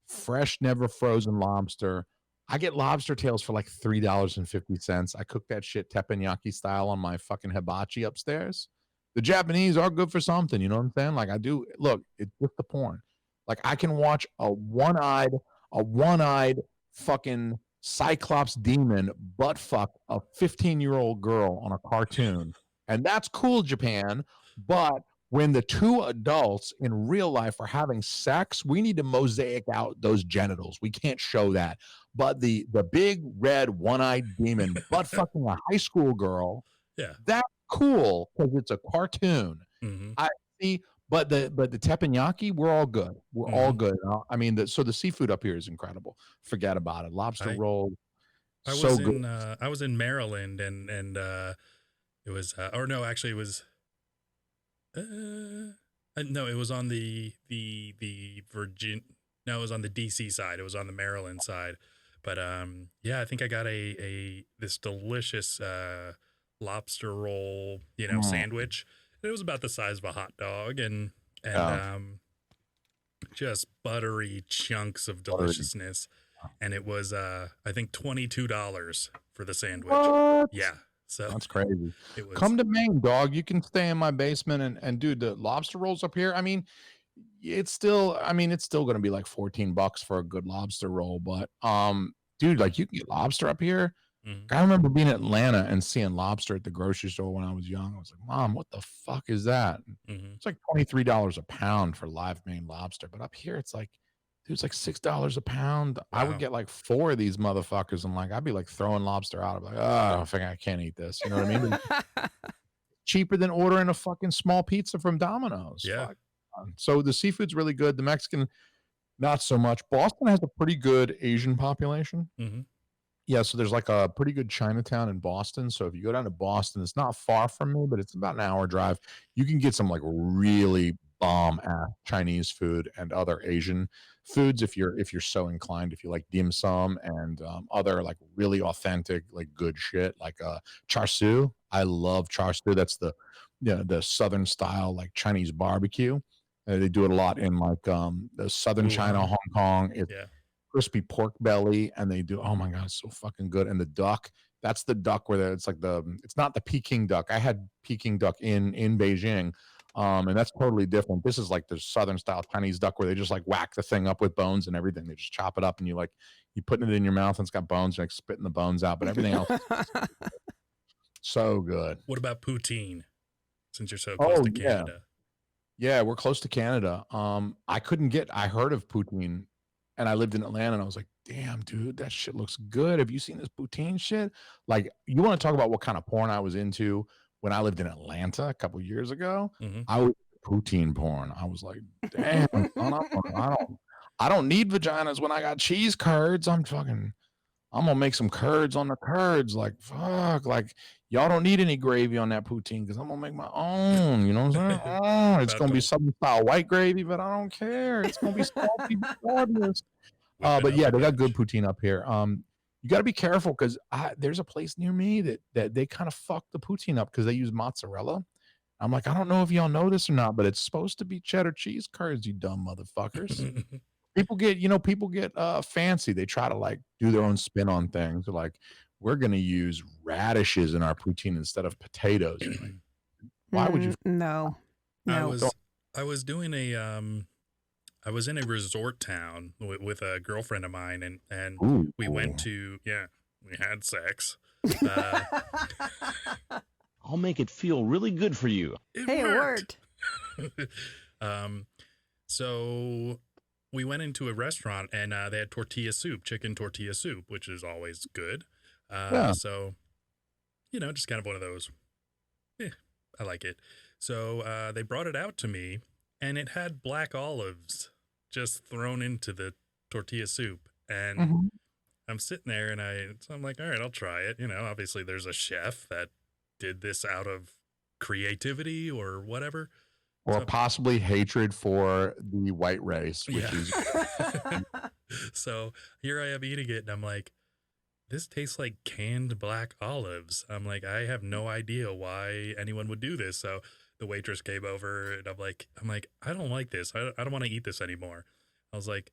fresh, never frozen lobster. I get lobster tails for like $3.50. I cook that shit teppanyaki style on my fucking hibachi upstairs. The Japanese are good for something, you know what I'm saying? Like I do. Look, it's just the porn. Like I can watch a one-eyed fucking Cyclops demon butt fuck a 15-year-old girl on a cartoon. And that's cool, Japan. But when the two adults in real life are having sex, we need to mosaic out those genitals. We can't show that. But the big red one-eyed demon butt fucking a high school girl, Yeah. that's cool because it's a cartoon. Mm-hmm. See, but the teppanyaki, we're all good. We're all Mhm. good. I mean, so the seafood up here is incredible. Forget about it. Lobster I- roll, I so was good. in I was in Maryland and it was or no, actually it was no, it was on the it was on the DC side. It was on the Maryland side. But yeah, I think I got this delicious lobster roll, sandwich. It was about the size of a hot dog and Yeah. just buttery chunks of deliciousness. And it was I think $22 for the sandwich. What? Yeah. So That's crazy. it was Come to Maine, dog. You can stay in my basement and dude, the lobster rolls up here. I mean, it's still going to be like $14 for a good lobster roll, but dude, like you can get lobster up here. Mhm. I remember being in Atlanta and seeing lobster at the grocery store when I was young. I was like, Mom, what the fuck is that? Mhm. It's like $23 a pound for live Maine lobster, but up here it's like, dude, it's like $6 a pound. I would Wow. get like 4 of these motherfuckers, and like I'd be like throwing lobster out. I'm like, oh, I can't eat this. You know what I mean? Cheaper than ordering a fucking small pizza from Domino's. Yeah. Fuck. So the seafood's really good. The Mexican, not so much. Boston has a pretty good Asian population. Mhm. Yeah, so there's like a pretty good Chinatown in Boston. So if you go down to Boston, it's not far from me, but it's about an hour drive. You can get some like really bomb ass Chinese food and other Asian foods if you're so inclined. If you like dim sum and other like really authentic like good shit like char siu. I love char siu. That's the southern style like Chinese barbecue. They do it a lot in like the southern China, Wuhan. Hong Kong. It's Yeah. crispy pork belly, and they do. Oh my god, it's so fucking good. And the duck, that's the duck where it's like it's not the Peking duck. I had Peking duck in Beijing, and that's totally different. This is like the southern style Chinese duck where they just like whack the thing up with bones and everything. They just chop it up, and you putting it in your mouth, and it's got bones, and like spitting the bones out, but everything else is so good. What about poutine? Since you're so close Oh to yeah. Canada. Yeah, we're close to Canada. I heard of poutine and I lived in Atlanta and I was like, damn, dude, that shit looks good. Have you seen this poutine shit? Like, you want to talk about what kind of porn I was into when I lived in Atlanta a couple years ago? Mm-hmm. I was poutine porn. I was like, damn, son, I don't need vaginas when I got cheese curds. I'm gonna make some curds on the curds. Like, fuck, like y'all don't need any gravy on that poutine because I'm gonna make my own. You know what I'm saying? Oh, it's gonna be Southern style white gravy, but I don't care. It's gonna be salty regardless. But yeah, they got good poutine up here. You got to be careful because there's a place near me that they kind of fuck the poutine up because they use mozzarella. I'm like, I don't know if y'all know this or not, but it's supposed to be cheddar cheese curds, you dumb motherfuckers. People get fancy. They try to like do their own spin on things. They're like, we're gonna use radishes in our poutine instead of potatoes. Like, why would you? No. I was doing I was in a resort town with a girlfriend of mine, and Ooh. we went to we had sex. I'll make it feel really good for you. It worked. So we went into a restaurant and they had tortilla soup, chicken tortilla soup, which is always good. So, just kind of one of those. I like it. So they brought it out to me and it had black olives just thrown into the tortilla soup. And I'm sitting there and I'm like, all right, I'll try it. Obviously there's a chef that did this out of creativity or whatever. Or possibly hatred for the white race, which is. So here I am eating it, and I'm like, this tastes like canned black olives. I'm like, I have no idea why anyone would do this. So the waitress came over, and I'm like, I don't like this. I don't want to eat this anymore. I was like,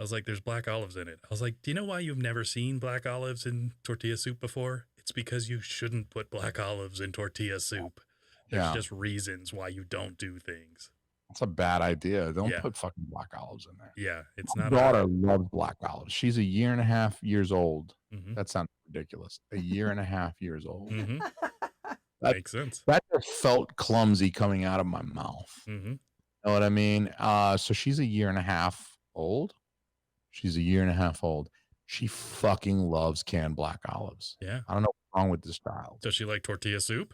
there's black olives in it. I was like, do you know why you've never seen black olives in tortilla soup before? It's because you shouldn't put black olives in tortilla soup. There's just reasons why you don't do things. It's a bad idea. Don't put fucking black olives in there. Yeah, it's not. My daughter loves black olives. She's 1.5 years old. Mm-hmm. That sounds ridiculous. 1.5 years old. Mm-hmm. That makes sense. That just felt clumsy coming out of my mouth. Mm-hmm. You know what I mean? So she's 1.5 old. She's 1.5 old. She fucking loves canned black olives. Yeah. I don't know what's wrong with this child. Does she like tortilla soup?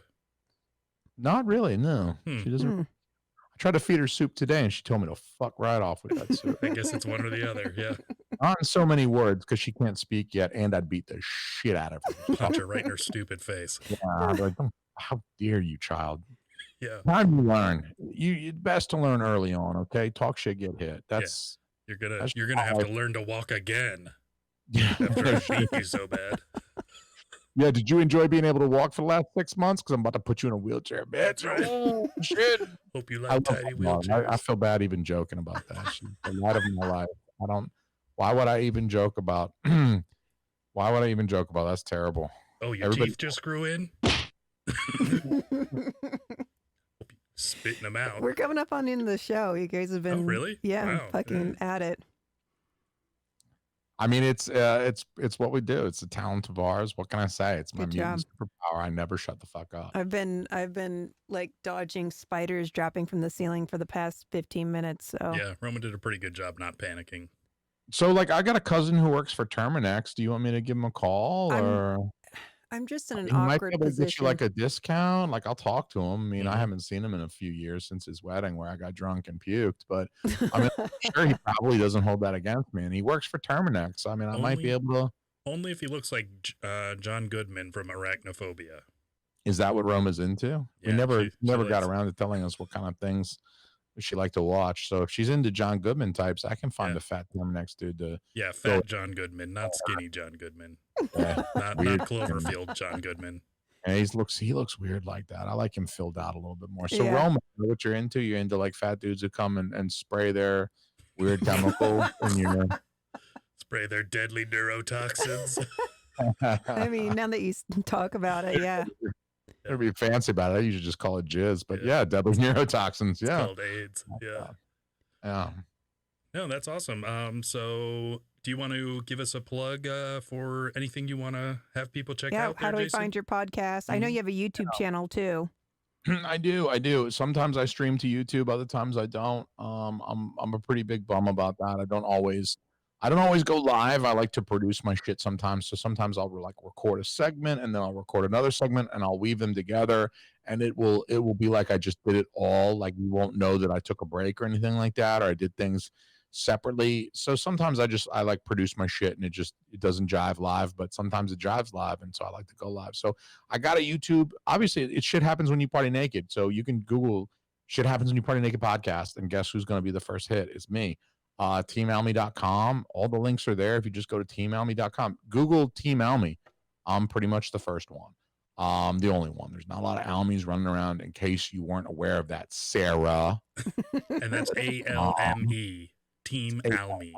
Not really, no. She doesn't. I tried to feed her soup today, and she told me to fuck right off with that soup. I guess it's one or the other, yeah. Not in so many words, because she can't speak yet, and I'd beat the shit out of her. Punch her right in her stupid face. Yeah, like, how dare you, child? Yeah. Time to learn. It's best to learn early on, okay? Talk shit, get hit. That's you're gonna have to learn to walk again. After I beat you so bad. Yeah, did you enjoy being able to walk for the last 6 months? Because I'm about to put you in a wheelchair, bitch. That's right. Oh, shit. Hope you like tiny wheelchairs. I feel bad even joking about that. She's the light of my life. Why would I even joke about? Why would I even joke about? That's terrible. Oh, your teeth just grew in? Spitting them out. We're coming up on the end of the show. You guys have been. Oh, really? Yeah, wow. fucking at it. I mean, it's what we do. It's a talent of ours. What can I say? It's my mutant superpower. I never shut the fuck up. I've been like dodging spiders dropping from the ceiling for the past 15 minutes. So yeah, Roman did a pretty good job not panicking. So like, I got a cousin who works for Terminex. Do you want me to give him a call or? I'm just in an He might be awkward able to position. get you like a discount. Like I'll talk to him. I mean, I haven't seen him in a few years since his wedding where I got drunk and puked, but I mean, I'm sure he probably doesn't hold that against me. And he works for Terminex. I mean, I might be able to. Only if he looks like John Goodman from Arachnophobia. Is that what Roma's into? Yeah, We never she got around to telling us what kind of things she liked to watch. So if she's into John Goodman types, I can find Yeah. a fat next dude to Yeah, go. fat John Goodman, not skinny John Goodman. Yeah, Not weird. Cloverfield John Goodman. And he looks weird like that. I like him filled out a little bit more. So Yeah. Roma, what you're into? You're into like fat dudes who come and spray their weird chemical in your. Spray their deadly neurotoxins. I mean, now that you talk about it, yeah. It'd be fancy about it. I usually just call it jizz, but yeah, deadly neurotoxins. It's Yeah, called AIDS. Yeah. yeah. No, that's awesome. So do you want to give us a plug for anything you want to have people check Yeah. out? How there, do we Jason? find your podcast? I know you have a YouTube channel too. I do. Sometimes I stream to YouTube, other times I don't. I'm a pretty big bum about that. I don't always go live. I like to produce my shit sometimes. So sometimes I'll like record a segment and then I'll record another segment and I'll weave them together and it will be like I just did it all. Like you won't know that I took a break or anything like that, or I did things separately. So sometimes I like produce my shit and it doesn't jive live, but sometimes it jives live, and so I like to go live. So I got a YouTube. Obviously, it shit happens when you party naked. So you can Google shit happens when you party naked podcast, and guess who's going to be the first hit? It's me. teamalmy.com. All the links are there. If you just go to teamalmy.com, Google Team Almy. I'm pretty much the first one. The only one. There's not a lot of Almies running around, in case you weren't aware of that, Sarah. And that's ALME. Team Almy.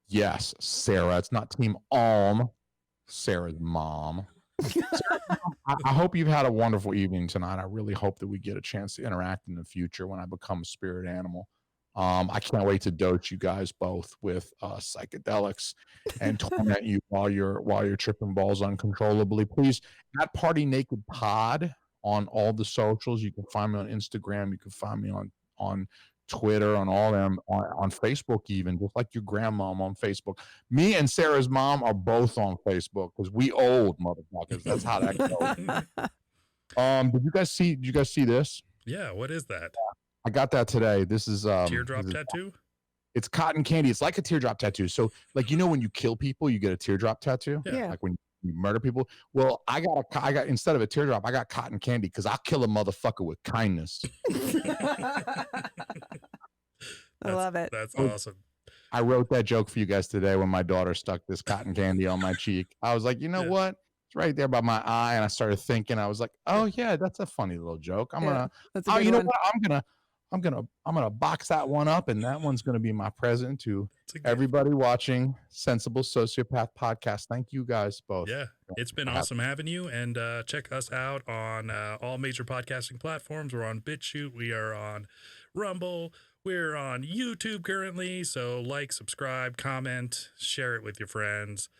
Yes, Sarah. It's not Team Alm. Sarah's mom. I hope you've had a wonderful evening tonight. I really hope that we get a chance to interact in the future when I become a spirit animal. I can't wait to dose you guys both with psychedelics and torment you while you're tripping balls uncontrollably. Please, at Party Naked Pod on all the socials. You can find me on Instagram. You can find me on Twitter, on all them, on Facebook, even just like your grandmom on Facebook. Me and Sarah's mom are both on Facebook because we old motherfuckers. That's how that goes. Did you guys see this? Yeah, what is that? I got that today. This is Teardrop tattoo? It's cotton candy. It's like a teardrop tattoo. So like, when you kill people, you get a teardrop tattoo. Yeah. Like when you murder people. Well, I got instead of a teardrop, I got cotton candy because I'll kill a motherfucker with kindness. I love it. That's awesome. I wrote that joke for you guys today when my daughter stuck this cotton candy on my cheek. I was like, you know what? It's right there by my eye. And I started thinking, I was like, oh yeah, that's a funny little joke. That's a good one. What? I'm gonna box that one up, and that one's gonna be my present to everybody watching Sensible Sociopath Podcast. Thank you guys both. Yeah, it's been awesome having you, and check us out on all major podcasting platforms. We're on BitChute, we are on Rumble, we're on YouTube currently. So like, subscribe, comment, share it with your friends.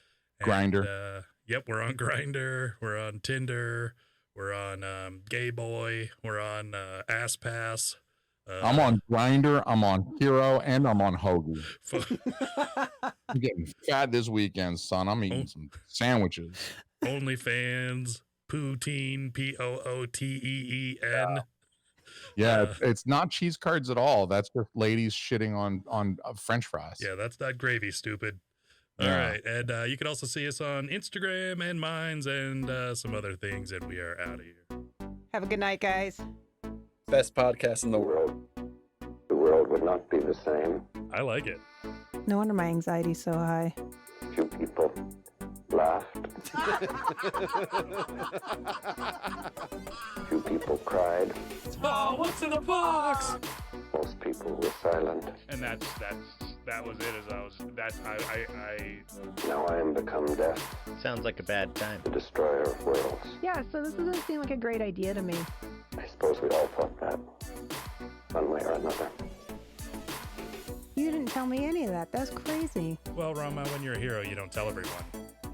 Grindr. Yep, we're on Grindr. We're on Tinder. We're on Gay Boy. We're on Ass Pass. I'm on Grindr, I'm on Hero, and I'm on Hoagie. I'm getting fat this weekend, son. I'm eating some sandwiches. OnlyFans, Poutine, POOTEEN. Yeah, it's not cheese curds at all. That's just ladies shitting on French fries. Yeah, that's not gravy, stupid. All right, and you can also see us on Instagram and Minds and some other things, and we are out of here. Have a good night, guys. Best podcast in the world. The world would not be the same. I like it. No wonder my anxiety's so high. Few people laughed. Few people cried. Oh, what's in the box? Most people were silent. And that was it. Now I am become death, Sounds like a bad time. the destroyer of worlds. Yeah, so this doesn't seem like a great idea to me. I suppose we all thought that, one way or another. You didn't tell me any of that. That's crazy. Well, Rama, when you're a hero, you don't tell everyone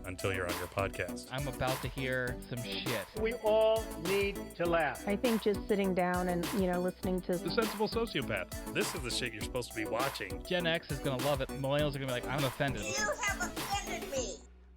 until you're on your podcast. I'm about to hear some shit. We all need to laugh. I think just sitting down and, listening to... The Sensible Sociopath. This is the shit you're supposed to be watching. Gen X is going to love it. Millennials are going to be like, I'm offended. You have offended me.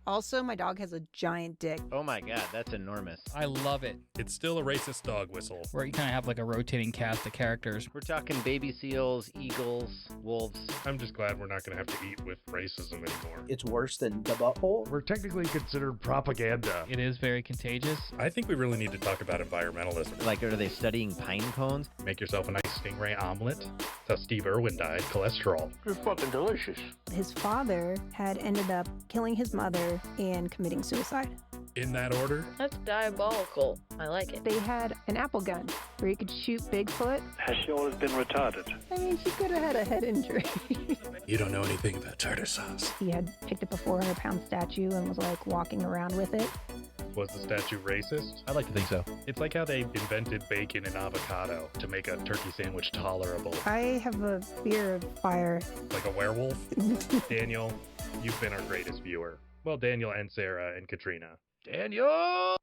Also, my dog has a giant dick. Oh my god, that's enormous. I love it. It's still a racist dog whistle. Where you kind of have like a rotating cast of characters. We're talking baby seals, eagles, wolves. I'm just glad we're not going to have to eat with racism anymore. It's worse than the butthole. We're technically considered propaganda. It is very contagious. I think we really need to talk about environmentalism. Like, are they studying pine cones? Make yourself a nice stingray omelet. That's how Steve Irwin died. Cholesterol. It's fucking delicious. His father had ended up killing his mother and committing suicide. In that order? That's diabolical. I like it. They had an apple gun where you could shoot Bigfoot. Has she always been retarded? I mean, she could have had a head injury. You don't know anything about tartar sauce. He had picked up a 400-pound statue and was like walking around with it. Was the statue racist? I'd like to think so. It's like how they invented bacon and avocado to make a turkey sandwich tolerable. I have a fear of fire. Like a werewolf? Daniel, you've been our greatest viewer. Well, Daniel and Sarah and Katrina. Daniel!